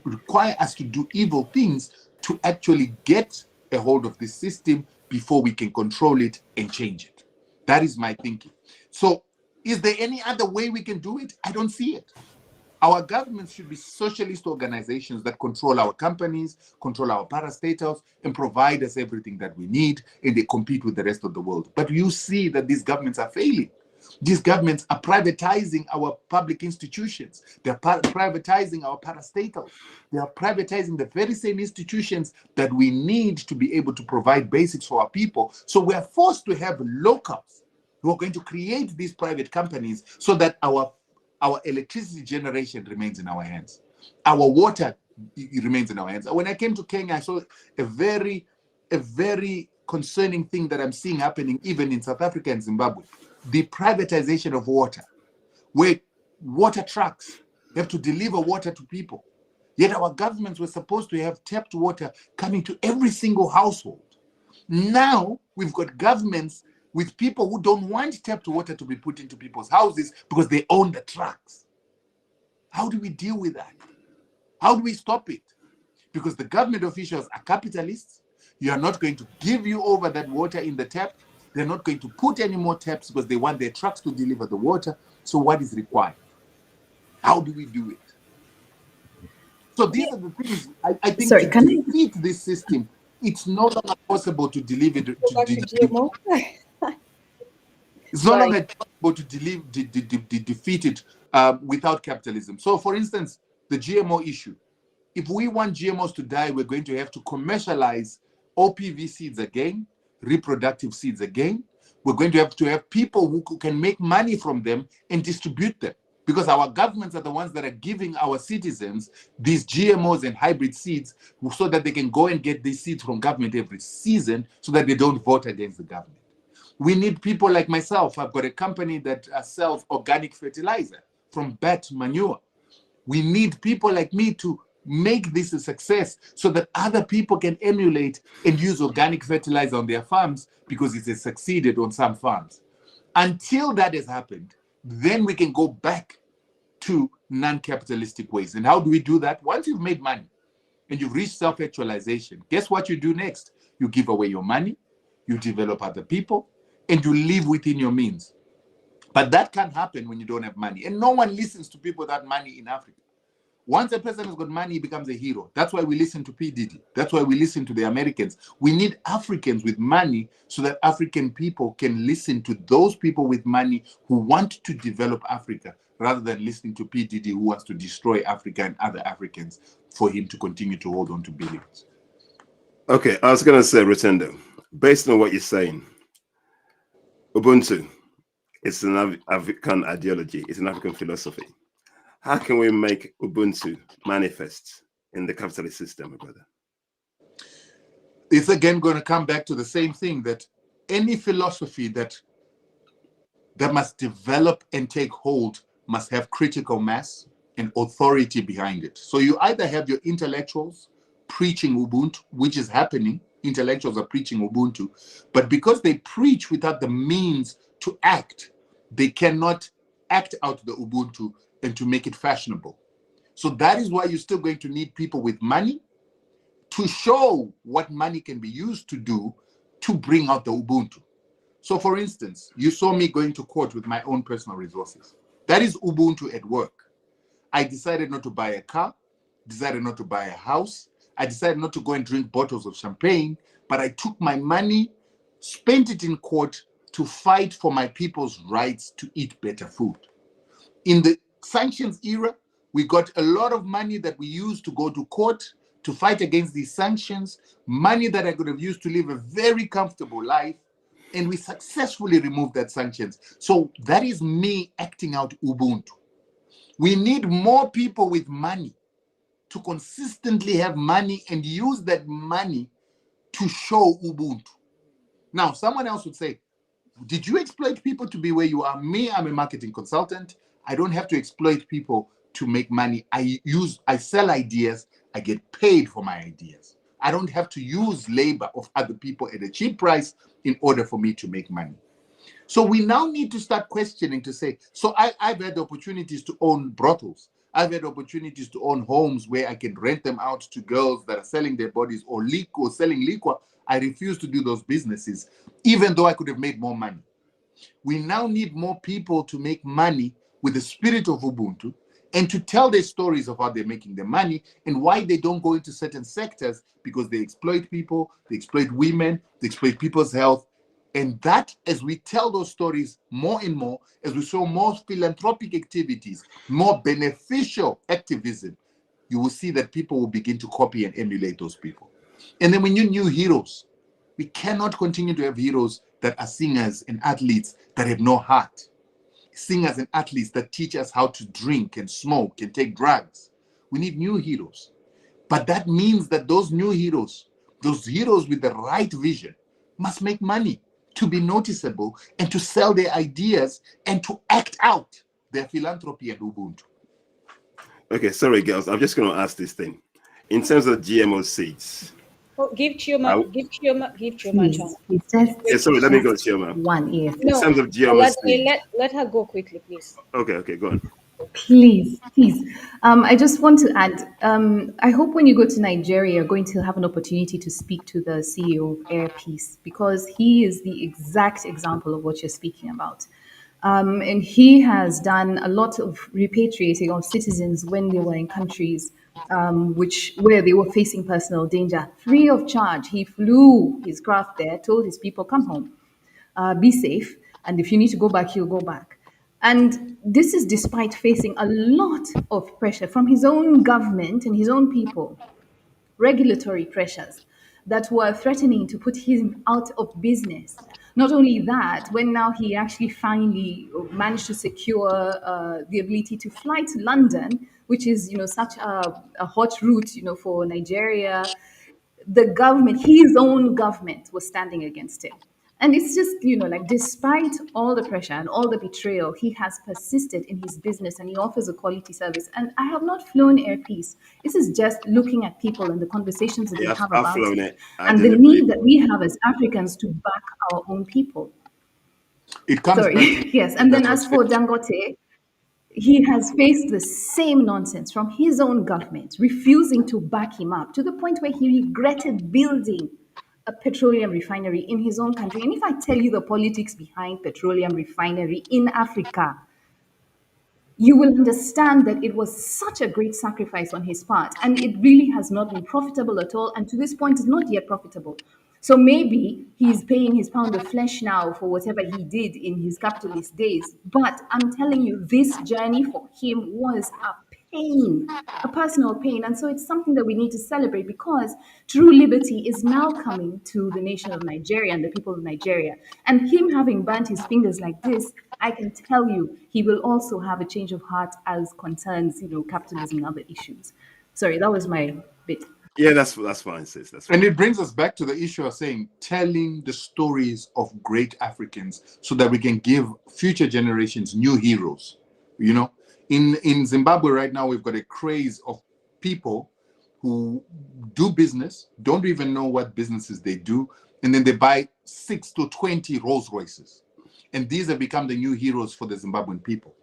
require us to do evil things to actually get a hold of this system before we can control it and change it. That is my thinking. So is there any other way we can do it? I don't see it. Our governments should be socialist organizations that control our companies, control our parastatals, and provide us everything that we need, and they compete with the rest of the world. But you see that these governments are failing. These governments are privatizing our public institutions. They're privatizing our parastatals. They are privatizing the very same institutions that we need to be able to provide basics for our people. So we are forced to have locals who are going to create these private companies so that our electricity generation remains in our hands. Our water remains in our hands. When I came to Kenya, I saw a very concerning thing that I'm seeing happening even in South Africa and Zimbabwe. The privatization of water, where water trucks have to deliver water to people. Yet our governments were supposed to have tapped water coming to every single household. Now we've got governments with people who don't want tapped water to be put into people's houses because they own the trucks. How do we deal with that? How do we stop it? Because the government officials are capitalists. You are not going to give you over that water in the tap. They're not going to put any more taps because they want their trucks to deliver the water. So what is required? How do we do it? So these are the things I think Sorry, to can I? defeat this system, it's no longer possible to deliver it. Go back to GMO. It's no Sorry. longer possible to defeat it without capitalism. So, for instance, the GMO issue. If we want GMOs to die, we're going to have to commercialize OPV seeds again, reproductive seeds again. We're going to have people who can make money from them and distribute them, because our governments are the ones that are giving our citizens these GMOs and hybrid seeds so that they can go and get these seeds from government every season so that they don't vote against the government. We need people like myself. I've got a company that sells organic fertilizer from bat manure. We need people like me to make this a success so that other people can emulate and use organic fertilizer on their farms, because it has succeeded on some farms. Until that has happened, then we can go back to non-capitalistic ways. And how do we do that? Once you've made money and you've reached self-actualization, guess what you do next? You give away your money, you develop other people, and you live within your means. But that can't happen when you don't have money. And no one listens to people without money in Africa. Once a person has got money, he becomes a hero. That's why we listen to P. Diddy. That's why we listen to the Americans. We need Africans with money so that African people can listen to those people with money who want to develop Africa, rather than listening to P. Diddy, who wants to destroy Africa and other Africans for him to continue to hold on to billions. Okay, I was going to say, Rutendo, based on what you're saying, Ubuntu, it's an African ideology, it's an African philosophy. How can we make Ubuntu manifest in the capitalist system, my brother? It's again going to come back to the same thing, that any philosophy that must develop and take hold must have critical mass and authority behind it. So you either have your intellectuals preaching Ubuntu, which is happening. Intellectuals are preaching Ubuntu, but because they preach without the means to act, they cannot act out the Ubuntu and to make it fashionable. So that is why you're still going to need people with money to show what money can be used to do to bring out the Ubuntu. So for instance, you saw me going to court with my own personal resources. That is Ubuntu at work. I decided not to buy a car, decided not to buy a house. I decided not to go and drink bottles of champagne, but I took my money, spent it in court to fight for my people's rights to eat better food. In the sanctions era, we got a lot of money that we used to go to court to fight against these sanctions, money that I could have used to live a very comfortable life, and we successfully removed that sanctions. So that is me acting out Ubuntu. We need more people with money to consistently have money and use that money to show Ubuntu. Now, someone else would say, did you exploit people to be where you are? Me, I'm a marketing consultant. I don't have to exploit people to make money. I sell ideas. I get paid for my ideas. I don't have to use labor of other people at a cheap price in order for me to make money. So we now need to start questioning to say, so I've had opportunities to own brothels. I've had opportunities to own homes where I can rent them out to girls that are selling their bodies or selling liquor. I refuse to do those businesses, even though I could have made more money. We now need more people to make money with the spirit of Ubuntu and to tell their stories of how they're making their money and why they don't go into certain sectors, because they exploit people, they exploit women, they exploit people's health. And that, as we tell those stories more and more, as we show more philanthropic activities, more beneficial activism, you will see that people will begin to copy and emulate those people. And then when you new heroes, we cannot continue to have heroes that are singers and athletes that have no heart. Singers and athletes that teach us how to drink and smoke and take drugs. We need new heroes. But that means that those new heroes, those heroes with the right vision, must make money to be noticeable and to sell their ideas and to act out their philanthropy and Ubuntu. Okay, sorry, girls. I'm just going to ask this thing. In terms of GMO seeds. Oh, give Chioma chance. Yeah, sorry, let me go, Chioma. One ear. In terms of GMO seeds. Let her go quickly, please. Okay, go on. Please, please. I just want to add, I hope when you go to Nigeria, you're going to have an opportunity to speak to the CEO of Air Peace, because he is the exact example of what you're speaking about. And he has done a lot of repatriating of citizens when they were in countries where they were facing personal danger, free of charge. He flew his craft there, told his people, come home, be safe, and if you need to go back, you'll go back. And this is despite facing a lot of pressure from his own government and his own people, regulatory pressures that were threatening to put him out of business. Not only that, when now he actually finally managed to secure the ability to fly to London, which is, such a hot route, for Nigeria, the government, his own government, was standing against him. And it's just, like, despite all the pressure and all the betrayal, he has persisted in his business and he offers a quality service. And I have not flown Air Peace. This is just looking at people and the conversations that we Yeah, have I've about flown it it. I and the didn't believe need that it. we have as Africans to back our own people. It comes Sorry. back to Yes. And then that as was for Dangote, he has faced the same nonsense from his own government, refusing to back him up to the point where he regretted building a petroleum refinery in his own country. And if I tell you the politics behind petroleum refinery in Africa, you will understand that it was such a great sacrifice on his part, and it really has not been profitable at all, and to this point is not yet profitable. So maybe he's paying his pound of flesh now for whatever he did in his capitalist days, but I'm telling you, this journey for him was a pain, a personal pain. And so it's something that we need to celebrate, because true liberty is now coming to the nation of Nigeria and the people of Nigeria. And him having burnt his fingers like this, I can tell you, he will also have a change of heart as concerns, capitalism and other issues. Sorry, that was my bit. Yeah, that's fine, sis. That's And fine. it brings us back to the issue of saying, telling the stories of great Africans so that we can give future generations new heroes. In Zimbabwe right now, we've got a craze of people who do business, don't even know what businesses they do, and then they buy 6 to 20 Rolls Royces. And these have become the new heroes for the Zimbabwean people.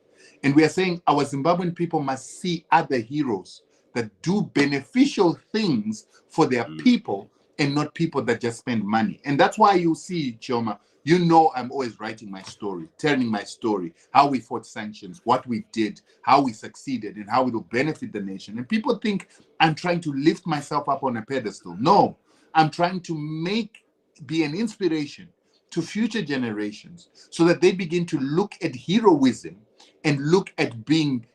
And we are saying our Zimbabwean people must see other heroes that do beneficial things for their people, and not people that just spend money. And that's why you see, Chioma, I'm always writing my story, telling my story, how we fought sanctions, what we did, how we succeeded, and how it will benefit the nation. And people think I'm trying to lift myself up on a pedestal. No, I'm trying to be an inspiration to future generations so that they begin to look at heroism and look at being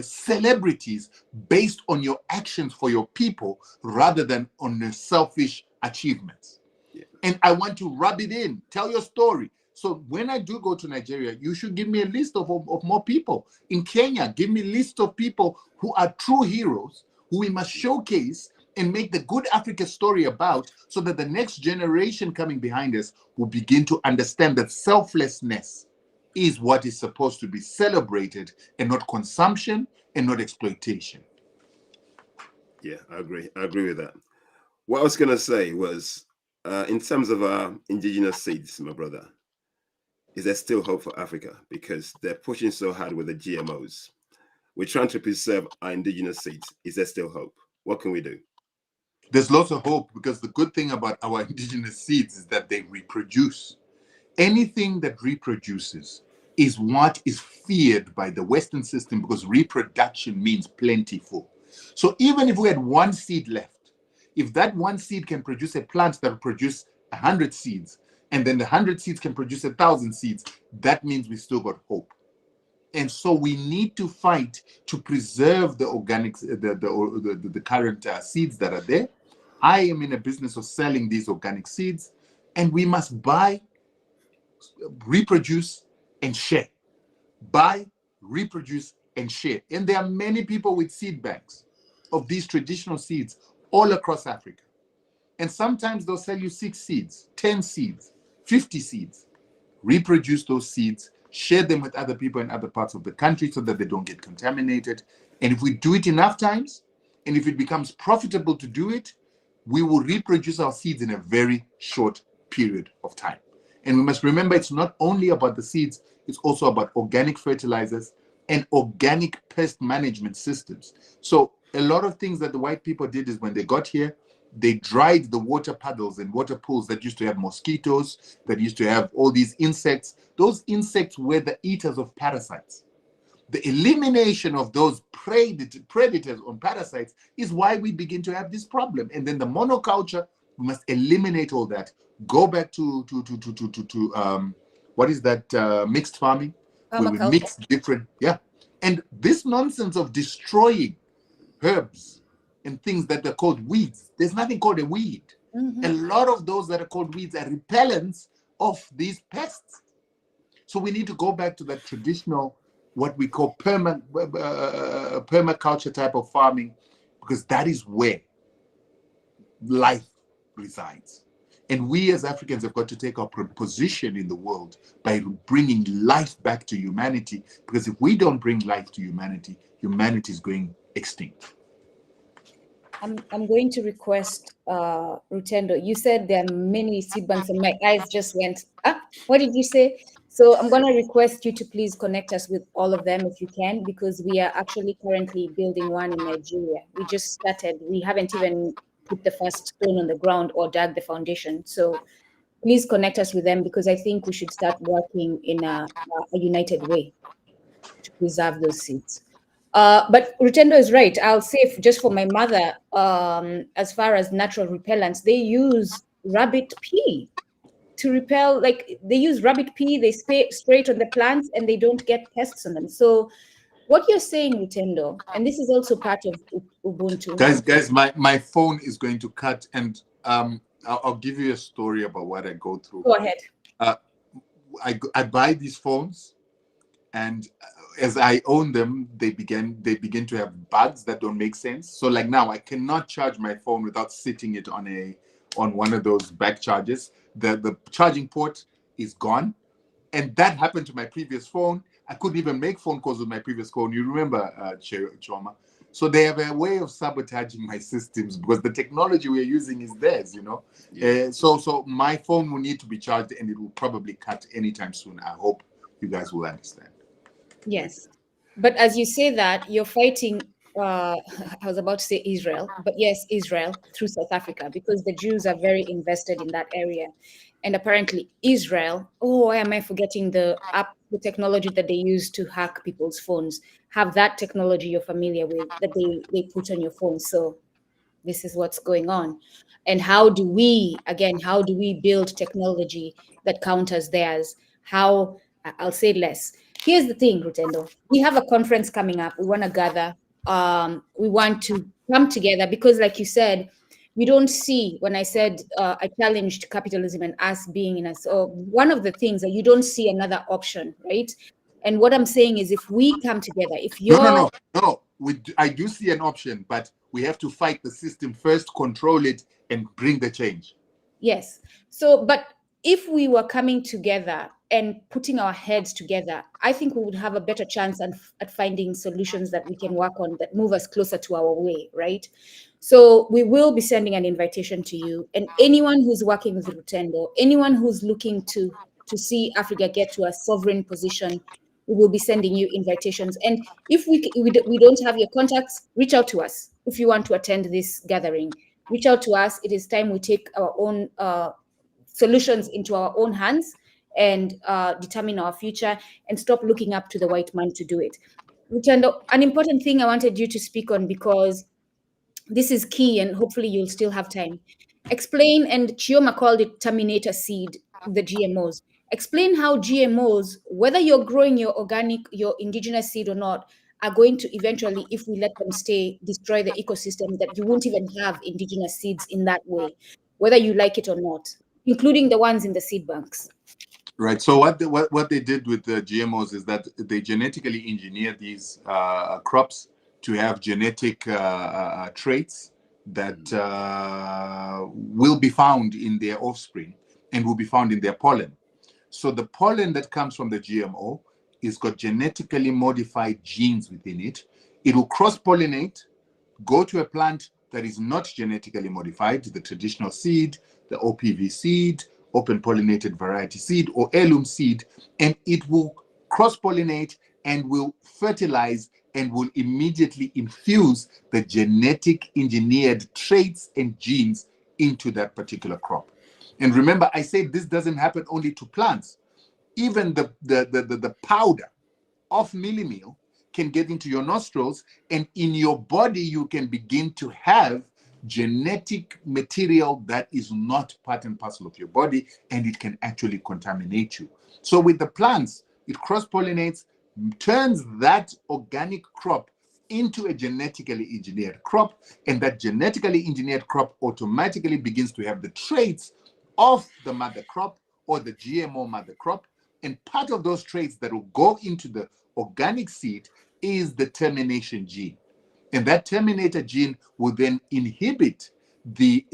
celebrities based on your actions for your people rather than on the selfish achievements. Yeah. And I want to rub it in, tell your story. So when I do go to Nigeria, you should give me a list of more people. In Kenya, give me a list of people who are true heroes, who we must showcase and make the good Africa story about, so that the next generation coming behind us will begin to understand that selflessness is what is supposed to be celebrated, and not consumption and not exploitation. Yeah, I agree. I agree with that. What I was gonna say was, in terms of indigenous seeds, my brother, is there still hope for Africa? Because they're pushing so hard with the GMOs. We're trying to preserve our indigenous seeds. Is there still hope? What can we do? There's lots of hope, because the good thing about our indigenous seeds is that they reproduce. Anything that reproduces is what is feared by the Western system, because reproduction means plentiful. So even if we had one seed left, if that one seed can produce a plant that will produce 100 seeds, and then the 100 seeds can produce 1,000 seeds, that means we still got hope. And so we need to fight to preserve the organics, the current seeds that are there. I am in a business of selling these organic seeds, and we must buy, reproduce, and share. Buy, reproduce, and share. And there are many people with seed banks of these traditional seeds all across Africa. And sometimes they'll sell you 6 seeds, 10 seeds, 50 seeds. Reproduce those seeds, share them with other people in other parts of the country so that they don't get contaminated. And if we do it enough times, and if it becomes profitable to do it, we will reproduce our seeds in a very short period of time. And we must remember, it's not only about the seeds, it's also about organic fertilizers, and organic pest management systems. So a lot of things that the white people did is when they got here, they dried the water puddles and water pools that used to have mosquitoes, that used to have all these insects. Those insects were the eaters of parasites. The elimination of those predators on parasites is why we begin to have this problem. And then the monoculture, we must eliminate all that. Go back to what is that, mixed farming, where we Permaculture. mix different, yeah. And this nonsense of destroying herbs and things that are called weeds, there's nothing called a weed. Mm-hmm. A lot of those that are called weeds are repellents of these pests. So we need to go back to that traditional, what we call permaculture type of farming, because that is where life resides. And we as Africans have got to take our position in the world by bringing life back to humanity, because if we don't bring life to humanity, humanity is going extinct. I'm going to request Rutendo. You said there are many seed banks, and my eyes just went, what did you say? So I'm going to request you to please connect us with all of them if you can, because we are actually currently building one in Nigeria. We just started. We haven't even put the first stone on the ground or dug the foundation. So please connect us with them, because I think we should start working in a united way to preserve those seeds. But Rutendo is right. I'll say, just for my mother, as far as natural repellents, they use rabbit pee to repel. Like, they use rabbit pee, they spray it on the plants, and they don't get pests on them. So what you're saying, Rutendo, and this is also part of Ubuntu. Guys, my phone is going to cut, and I'll give you a story about what I go through. Go ahead. I buy these phones, and as I own them, they begin to have bugs that don't make sense. So like now, I cannot charge my phone without sitting it on one of those back chargers. The charging port is gone, and that happened to my previous phone. I couldn't even make phone calls with my previous phone. You remember, Choma? So they have a way of sabotaging my systems, because the technology we're using is theirs, you know. Yeah. So my phone will need to be charged, and it will probably cut anytime soon. I hope you guys will understand. Yes. But as you say that, you're fighting, I was about to say Israel, but yes, Israel through South Africa, because the Jews are very invested in that area. And apparently Israel, why am I forgetting the technology that they use to hack people's phones? Have that technology you're familiar with that they put on your phone. So this is what's going on. And how do we build technology that counters theirs? How, I'll say less. Here's the thing, Rutendo. We have a conference coming up. We want to gather. We want to come together because, like you said, we don't see, when I said I challenged capitalism and us being in us. So one of the things that you don't see another option, right? And what I'm saying is, if we come together, if you're No. I do see an option, but we have to fight the system first, control it, and bring the change. Yes. So, but if we were coming together and putting our heads together, I think we would have a better chance at finding solutions that we can work on that move us closer to our way, right? So we will be sending an invitation to you, and anyone who's working with Rutendo, anyone who's looking to see Africa get to a sovereign position, we will be sending you invitations. And if we don't have your contacts, reach out to us if you want to attend this gathering. Reach out to us. It is time we take our own solutions into our own hands and determine our future and stop looking up to the white man to do it. Rutendo, an important thing I wanted you to speak on, because this is key and hopefully you'll still have time. Explain, and Chioma called it terminator seed, the GMOs. Explain how GMOs, whether you're growing your organic, your indigenous seed or not, are going to eventually, if we let them stay, destroy the ecosystem, that you won't even have indigenous seeds in that way, whether you like it or not, including the ones in the seed banks. Right. So what they did with the GMOs is that they genetically engineered these crops to have genetic traits that will be found in their offspring and will be found in their pollen. So the pollen that comes from the GMO is got genetically modified genes within it. It will cross-pollinate, go to a plant that is not genetically modified, the traditional seed, the OPV seed, open pollinated variety seed, or heirloom seed, and it will cross-pollinate and will fertilize and will immediately infuse the genetic engineered traits and genes into that particular crop. And remember, I said this doesn't happen only to plants. Even the powder of mealie can get into your nostrils, and in your body you can begin to have genetic material that is not part and parcel of your body, and it can actually contaminate you. So with the plants, it cross-pollinates, turns that organic crop into a genetically engineered crop, and that genetically engineered crop automatically begins to have the traits of the mother crop or the GMO mother crop. And part of those traits that will go into the organic seed is the termination gene. And that terminator gene will then inhibit the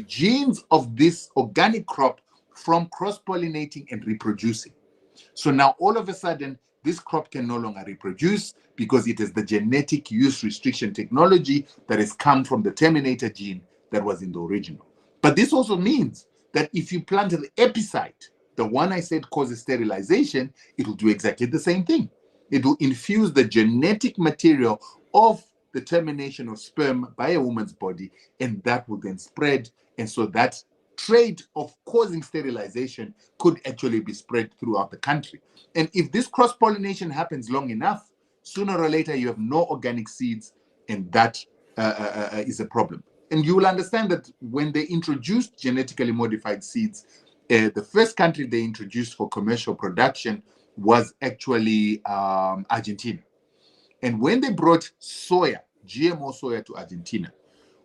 genes of this organic crop from cross-pollinating and reproducing. So now all of a sudden, this crop can no longer reproduce because it is the genetic use restriction technology that has come from the terminator gene that was in the original. But this also means that if you plant the epicite, the one I said causes sterilization, it will do exactly the same thing. It will infuse the genetic material of the termination of sperm by a woman's body, and that will then spread. And so that trait of causing sterilization could actually be spread throughout the country. And if this cross-pollination happens long enough, sooner or later you have no organic seeds, and that is a problem. And you will understand that when they introduced genetically modified seeds, the first country they introduced for commercial production was actually Argentina. And when they brought soya, GMO soya to Argentina,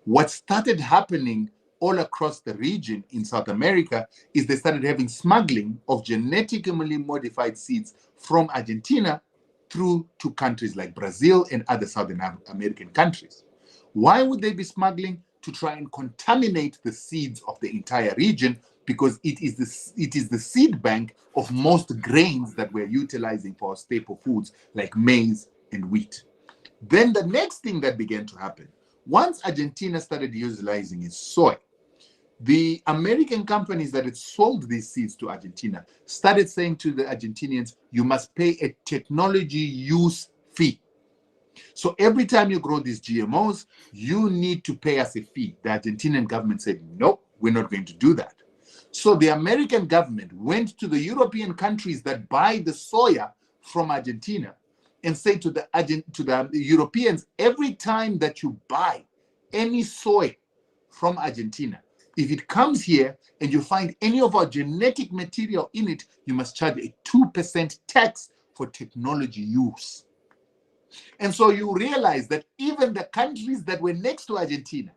what started happening all across the region in South America is they started having smuggling of genetically modified seeds from Argentina through to countries like Brazil and other Southern American countries. Why would they be smuggling? To try and contaminate the seeds of the entire region, because it is the seed bank of most grains that we're utilizing for our staple foods like maize and wheat. Then the next thing that began to happen, once Argentina started utilizing its soy, the American companies that had sold these seeds to Argentina started saying to the Argentinians, you must pay a technology use fee. So every time you grow these GMOs, you need to pay us a fee. The Argentinian government said, nope, we're not going to do that. So the American government went to the European countries that buy the soya from Argentina and said to the Europeans, every time that you buy any soy from Argentina, if it comes here and you find any of our genetic material in it, you must charge a 2% tax for technology use. And so you realize that even the countries that were next to Argentina,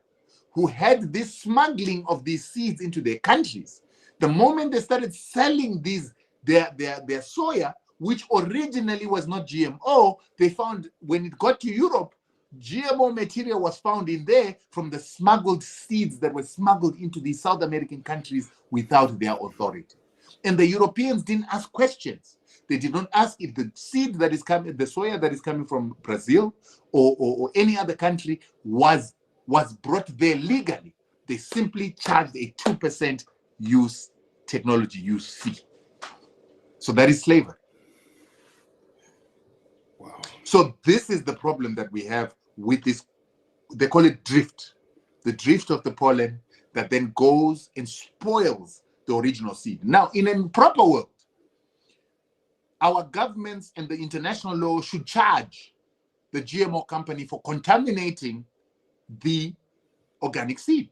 who had this smuggling of these seeds into their countries, the moment they started selling their soya, which originally was not GMO, they found when it got to Europe, GMO material was found in there from the smuggled seeds that were smuggled into these South American countries without their authority. And the Europeans didn't ask questions. They did not ask if the seed that is coming, the soya that is coming from Brazil or any other country was brought there legally. They simply charged a 2% technology use fee. So that is slavery. Wow. So this is the problem that we have with this. They call it drift. The drift of the pollen that then goes and spoils the original seed. Now, in a proper world, our governments and the international law should charge the GMO company for contaminating the organic seed.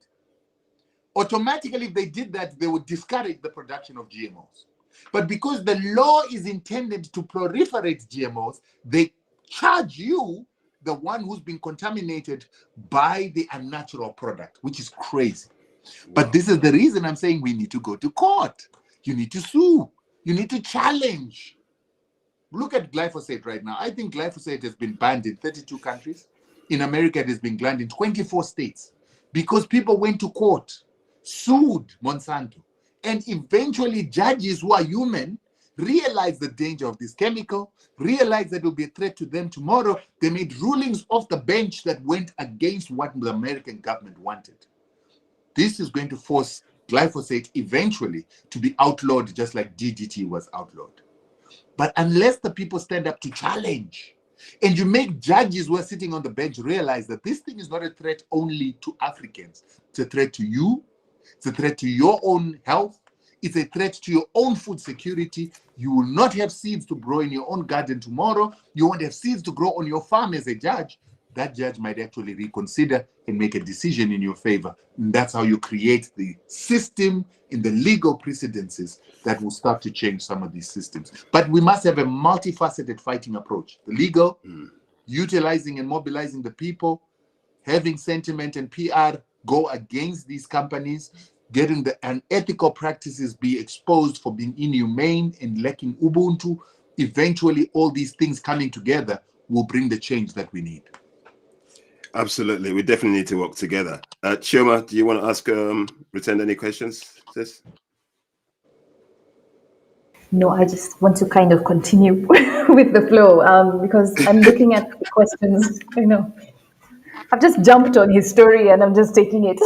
Automatically, if they did that, they would discourage the production of GMOs. But because the law is intended to proliferate GMOs, they charge you, the one who's been contaminated by the unnatural product, which is crazy. But this is the reason I'm saying we need to go to court. You need to sue. You need to challenge. Look at glyphosate right now. I think glyphosate has been banned in 32 countries. In America, it has been banned in 24 states because people went to court, sued Monsanto, and eventually judges who are human realized the danger of this chemical, realized that it will be a threat to them tomorrow. They made rulings off the bench that went against what the American government wanted. This is going to force glyphosate eventually to be outlawed just like DDT was outlawed. But unless the people stand up to challenge, and you make judges who are sitting on the bench realize that this thing is not a threat only to Africans, it's a threat to you, it's a threat to your own health, it's a threat to your own food security. You will not have seeds to grow in your own garden tomorrow. You won't have seeds to grow on your farm as a judge. That judge might actually reconsider and make a decision in your favor. And that's how you create the system and the legal precedences that will start to change some of these systems. But we must have a multifaceted fighting approach. The legal, utilizing and mobilizing the people, having sentiment and PR go against these companies, getting the unethical practices be exposed for being inhumane and lacking Ubuntu. Eventually, all these things coming together will bring the change that we need. Absolutely. We definitely need to work together. Chioma, do you want to ask Rutendo any questions, sis? No, I just want to kind of continue with the flow because I'm looking at the questions. I've just jumped on his story and I'm just taking it.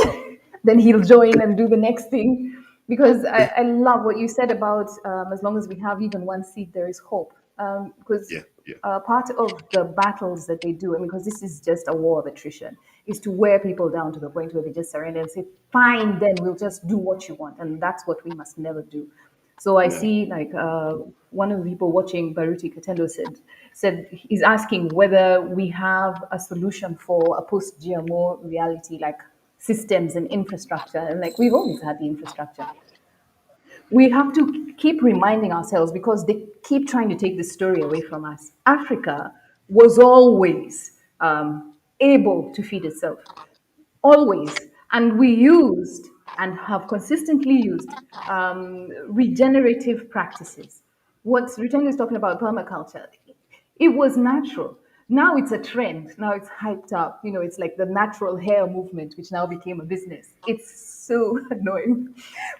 Then he'll join and do the next thing. Because I love what you said about as long as we have even one seed, there is hope. Because part of the battles that they do, because this is just a war of attrition, is to wear people down to the point where they just surrender and say, fine, then we'll just do what you want. And that's what we must never do. So I see like one of the people watching, Baruti Katendo, said he's asking whether we have a solution for a post-GMO reality, like systems and infrastructure. And like we've always had the infrastructure. We have to keep reminding ourselves because they keep trying to take the story away from us. Africa was always able to feed itself, always. And we used and have consistently used regenerative practices. What Rutendo is talking about, permaculture, it was natural. Now it's a trend. Now it's hyped up. It's like the natural hair movement, which now became a business. It's so annoying.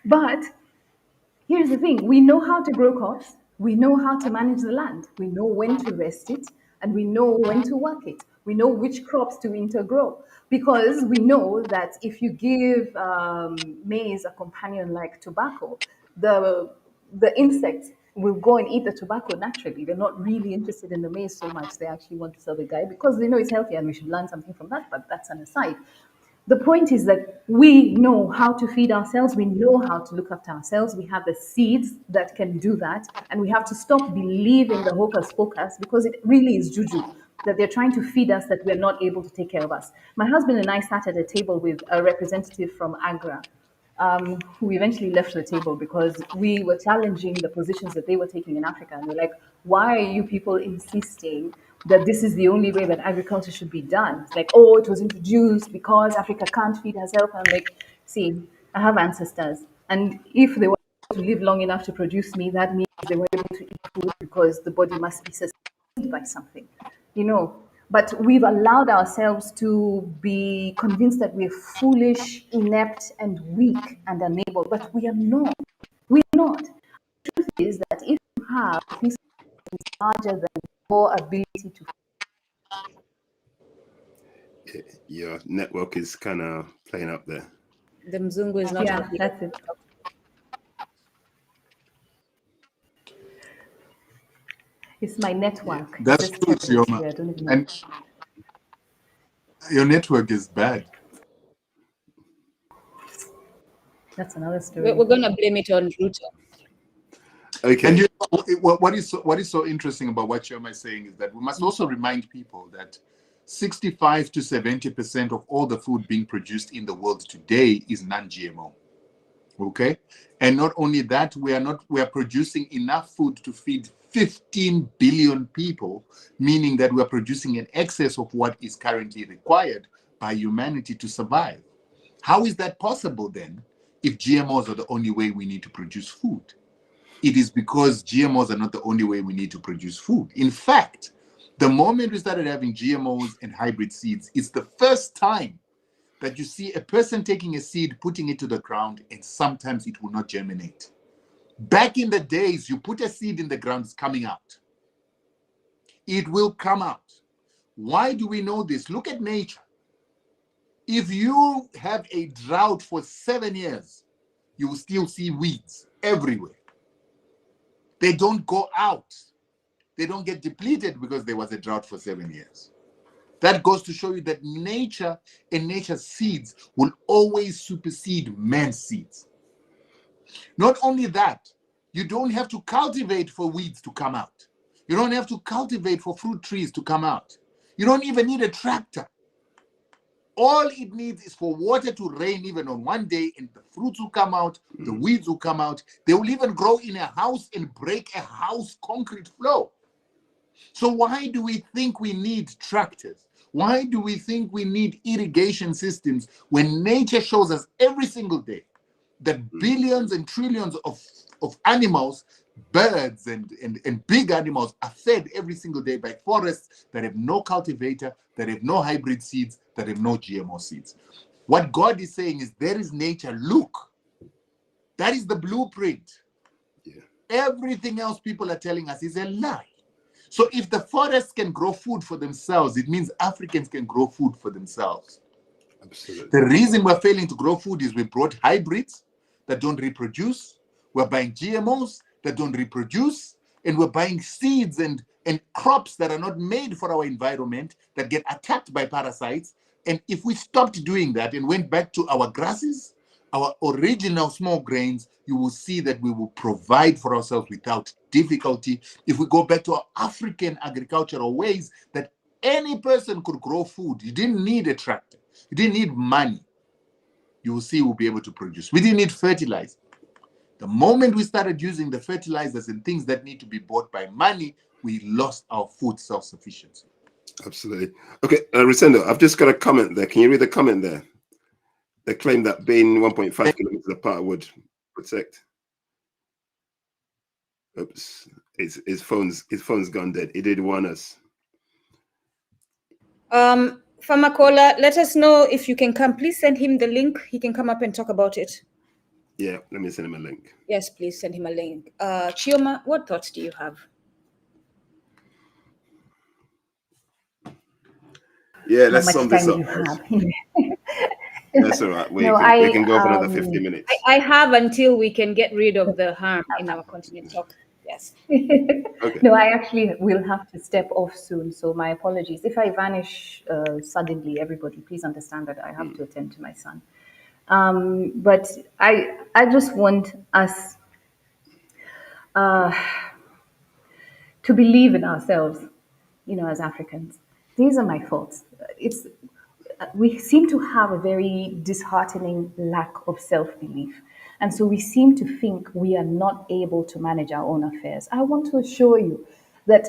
But here's the thing, we know how to grow crops, we know how to manage the land, we know when to rest it, and we know when to work it. We know which crops to intergrow because we know that if you give maize a companion like tobacco, the insects will go and eat the tobacco naturally. They're not really interested in the maize so much. They actually want to sell the guy because they know it's healthy and we should learn something from that, but that's an aside. The point is that we know how to feed ourselves, we know how to look after ourselves, we have the seeds that can do that, and we have to stop believing the hocus pocus because it really is juju that they're trying to feed us that we're not able to take care of us. My husband and I sat at a table with a representative from Agra, who eventually left the table because we were challenging the positions that they were taking in Africa. And we're like, why are you people insisting that this is the only way that agriculture should be done? It's like, oh, it was introduced because Africa can't feed herself. I'm like, see, I have ancestors. And if they were able to live long enough to produce me, that means they were able to eat food because the body must be sustained by something, But we've allowed ourselves to be convinced that we're foolish, inept, and weak and unable, but we are not. We are not. The truth is that if you have things larger than your ability to. Your network is kind of playing up there. The Mzungu is not happy. That's it. It's my network. That's true, Sioma. And your network is bad. That's another story. We're going to blame it on Ruto. Okay. And what is so interesting about what Sioma is saying is that we must also remind people that 65 to 70% of all the food being produced in the world today is non-GMO. Okay, and not only that, we are producing enough food to feed 15 billion people, meaning that we are producing in excess of what is currently required by humanity to survive. How is that possible then if GMOs are the only way we need to produce food? It is because GMOs are not the only way we need to produce food. In fact, the moment we started having GMOs and hybrid seeds, it's the first time that you see a person taking a seed, putting it to the ground, and sometimes it will not germinate. Back in the days, you put a seed in the ground, it's coming out. It will come out. Why do we know this? Look at nature. If you have a drought for 7 years, you will still see weeds everywhere. They don't go out. They don't get depleted because there was a drought for 7 years. That goes to show you that nature and nature's seeds will always supersede man's seeds. Not only that, you don't have to cultivate for weeds to come out. You don't have to cultivate for fruit trees to come out. You don't even need a tractor. All it needs is for water to rain even on one day, and the fruits will come out, the weeds will come out. They will even grow in a house and break a house concrete floor. So why do we think we need tractors? Why do we think we need irrigation systems when nature shows us every single day that billions and trillions of animals, birds and big animals are fed every single day by forests that have no cultivator, that have no hybrid seeds, that have no GMO seeds? What God is saying is, there is nature, look. That is the blueprint. Yeah. Everything else people are telling us is a lie. So if the forests can grow food for themselves, it means Africans can grow food for themselves. Absolutely. The reason we're failing to grow food is we brought hybrids that don't reproduce. We're buying GMOs that don't reproduce. And we're buying seeds and crops that are not made for our environment, that get attacked by parasites. And if we stopped doing that and went back to our grasses, our original small grains, you will see that we will provide for ourselves without difficulty. If we go back to our African agricultural ways, that any person could grow food, you didn't need a tractor, you didn't need money, you will see we'll be able to produce. We didn't need fertilizer. The moment we started using the fertilizers and things that need to be bought by money, we lost our food self-sufficiency. Absolutely. Okay, Rutendo, I've just got a comment there. Can you read the comment there? They claim that being 1.5 kilometers apart would protect. Oops, his phone's gone dead. He did warn us. Famakola, let us know if you can come. Please send him the link. He can come up and talk about it. Yeah, let me send him a link. Yes, please send him a link. Chioma, what thoughts do you have? Yeah, How let's much sum this time up. you have? That's all right. We No, can go for another 50 minutes. I have until we can get rid of the harm in our continent talk. Yes. Okay. No, I actually will have to step off soon, so my apologies. If I vanish suddenly, everybody, please understand that I have to attend to my son. But I just want us to believe in ourselves, as Africans. These are my thoughts. We seem to have a very disheartening lack of self-belief. And so we seem to think we are not able to manage our own affairs. I want to assure you that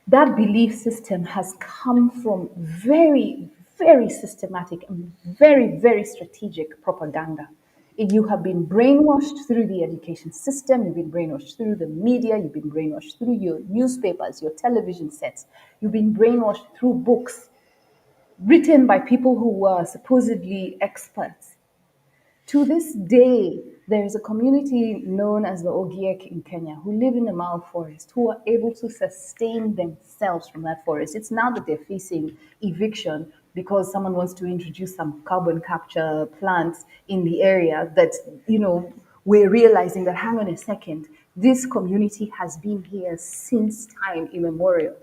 that belief system has come from very, very systematic and very, very strategic propaganda. You have been brainwashed through the education system, you've been brainwashed through the media, you've been brainwashed through your newspapers, your television sets, you've been brainwashed through books written by people who were supposedly experts. To this day, there is a community known as the Ogiek in Kenya who live in the Mau forest, who are able to sustain themselves from that forest. It's now that they're facing eviction because someone wants to introduce some carbon capture plants in the area that, we're realizing that, hang on a second, this community has been here since time immemorial.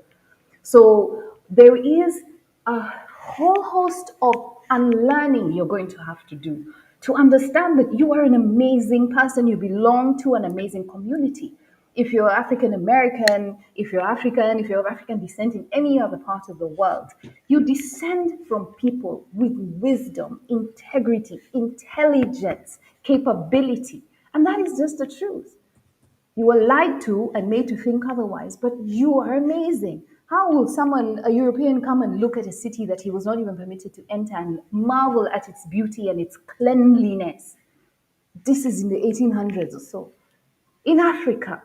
So there is a whole host of unlearning you're going to have to do to understand that you are an amazing person. You belong to an amazing community. If you're African American, if you're African, if you're of African descent in any other part of the world, you descend from people with wisdom, integrity, intelligence, capability. And that is just the truth. You were lied to and made to think otherwise, but you are amazing. How will a European, come and look at a city that he was not even permitted to enter and marvel at its beauty and its cleanliness? This is in the 1800s or so. In Africa,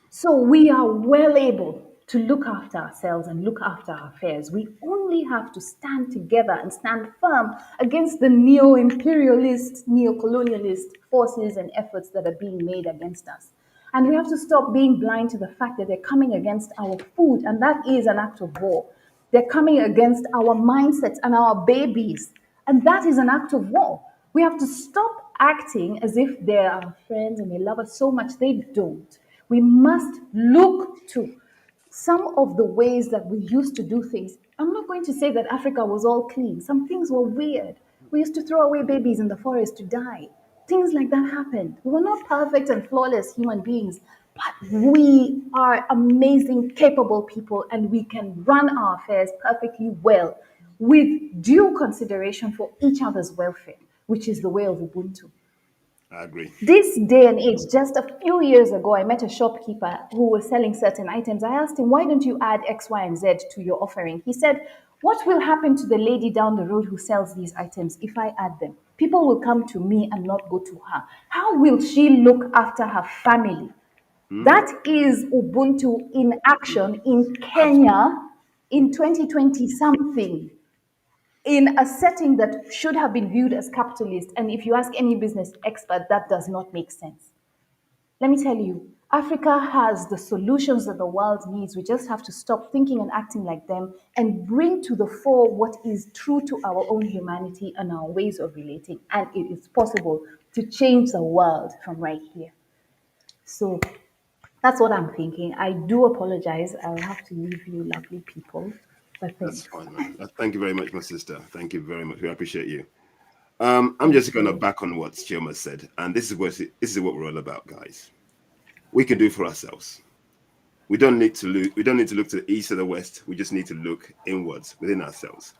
so we are well able to look after ourselves and look after our affairs. We only have to stand together and stand firm against the neo-imperialist, neo-colonialist forces and efforts that are being made against us. And we have to stop being blind to the fact that they're coming against our food, and that is an act of war. They're coming against our mindsets and our babies, and that is an act of war. We have to stop acting as if they're our friends and they love us so much. They don't. We must look to some of the ways that we used to do things. I'm not going to say that Africa was all clean. Some things were weird. We used to throw away babies in the forest to die. Things like that happened. We were not perfect and flawless human beings, but we are amazing, capable people, and we can run our affairs perfectly well with due consideration for each other's welfare, which is the way of Ubuntu. I agree. This day and age, just a few years ago, I met a shopkeeper who was selling certain items. I asked him, why don't you add X, Y, and Z to your offering? He said, what will happen to the lady down the road who sells these items if I add them? People will come to me and not go to her. How will she look after her family? That is Ubuntu in action in Kenya in 2020 something, in a setting that should have been viewed as capitalist. And if you ask any business expert, that does not make sense. Let me tell you, Africa has the solutions that the world needs. We just have to stop thinking and acting like them and bring to the fore what is true to our own humanity and our ways of relating. And it is possible to change the world from right here. So that's what I'm thinking. I do apologize. I'll have to leave you, lovely people. But That's thanks. fine, man. Thank you very much, my sister. Thank you very much. We appreciate you. I'm just going to back on what Chioma said, and this is what we're all about, guys. We can do for ourselves. We don't need to look. We don't need to look to the east or the west. We just need to look inwards within ourselves.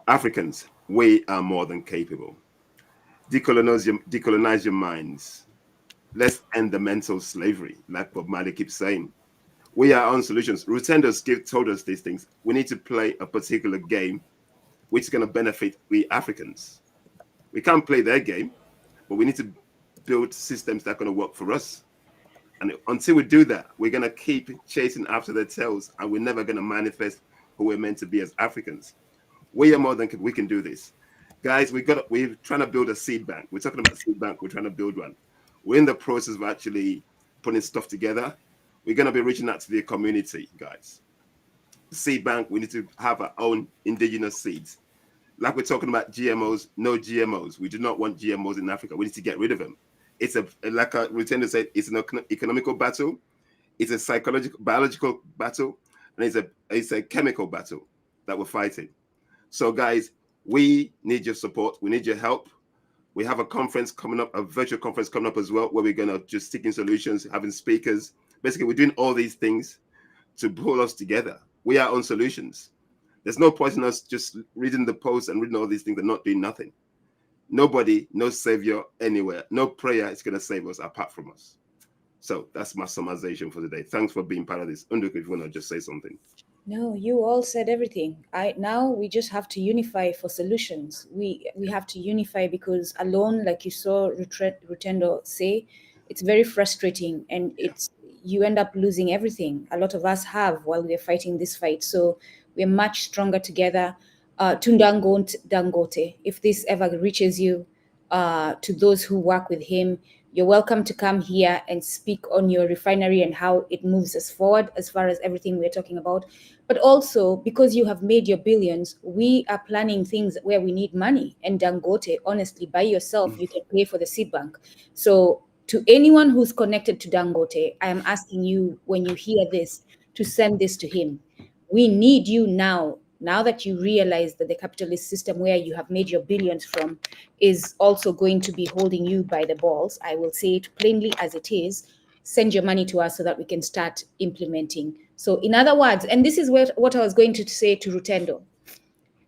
Africans, we are more than capable. Decolonize your minds. Let's end the mental slavery, like Bob Marley keeps saying. We are on solutions. Rutendo's told us these things. We need to play a particular game which is going to benefit we Africans. We can't play their game, but we need to build systems that are going to work for us. And until we do that, we're going to keep chasing after their tails, and we're never going to manifest who we're meant to be as Africans. We are more than we can do this, guys. We're trying to build a seed bank. We're talking about seed bank. We're trying to build one. We're in the process of actually putting stuff together. We're going to be reaching out to the community, guys. Seed bank. We need to have our own indigenous seeds. Like we're talking about GMOs, no GMOs. We do not want GMOs in Africa. We need to get rid of them. It's like Rutendo said, it's an economical battle, it's a psychological, biological battle, and it's a chemical battle that we're fighting. So, guys, we need your support. We need your help. We have a conference coming up, a virtual conference coming up as well, where we're going to just seeking solutions, having speakers. Basically, we're doing all these things to pull us together. We are on solutions. There's no point in us just reading the posts and reading all these things and not doing nothing. Nobody, no savior anywhere. No prayer is going to save us apart from us. So that's my summarization for today. Thanks for being part of this. Unduku, if you want to just say something. No, you all said everything. Now we just have to unify for solutions. We have to unify because alone, like you saw Rutendo say, it's very frustrating and you end up losing everything. A lot of us have while we're fighting this fight. So we're much stronger together. Dangote, if this ever reaches you, to those who work with him, you're welcome to come here and speak on your refinery and how it moves us forward as far as everything we're talking about. But also, because you have made your billions, we are planning things where we need money. And Dangote, honestly, by yourself, you can pay for the seed bank. So to anyone who's connected to Dangote, I am asking you, when you hear this, to send this to him. We need you now that you realize that the capitalist system where you have made your billions from is also going to be holding you by the balls. I will say it plainly as it is. Send your money to us so that we can start implementing. So in other words, and this is what I was going to say to Rutendo,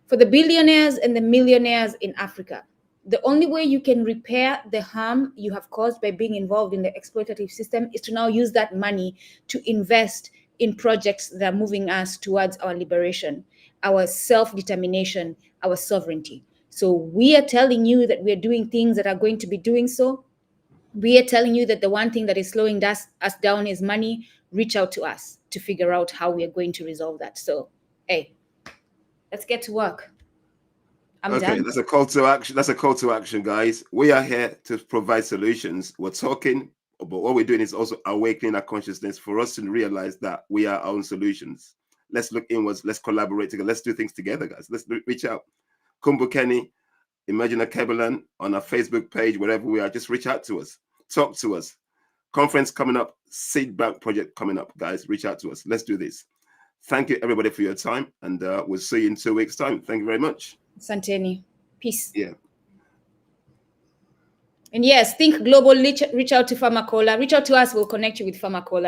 for the billionaires and the millionaires in Africa, the only way you can repair the harm you have caused by being involved in the exploitative system is to now use that money to invest in projects that are moving us towards our liberation, our self-determination, our sovereignty. So we are telling you that we are doing things that are going to be doing so. We are telling you that the one thing that is slowing us down is money. Reach out to us to figure out how we are going to resolve that. So, hey, let's get to work. I'm done. That's a call to action. That's a call to action, guys. We are here to provide solutions. We're talking, but what we're doing is also awakening our consciousness for us to realize that we are our own solutions. Let's look inwards. Let's collaborate together. Let's do things together, guys. Let's reach out. Kumbukeni, Imagine Alkebulan on our Facebook page, wherever we are. Just reach out to us. Talk to us. conference coming up, seed bank project coming up. Guys, reach out to us. Let's do this. Thank you, everybody, for your time, and we'll see you in 2 weeks' time. Thank you very much. Santeni. Peace. Yeah. And yes, think global, reach out to Pharmacola. Reach out to us, we'll connect you with Pharmacola.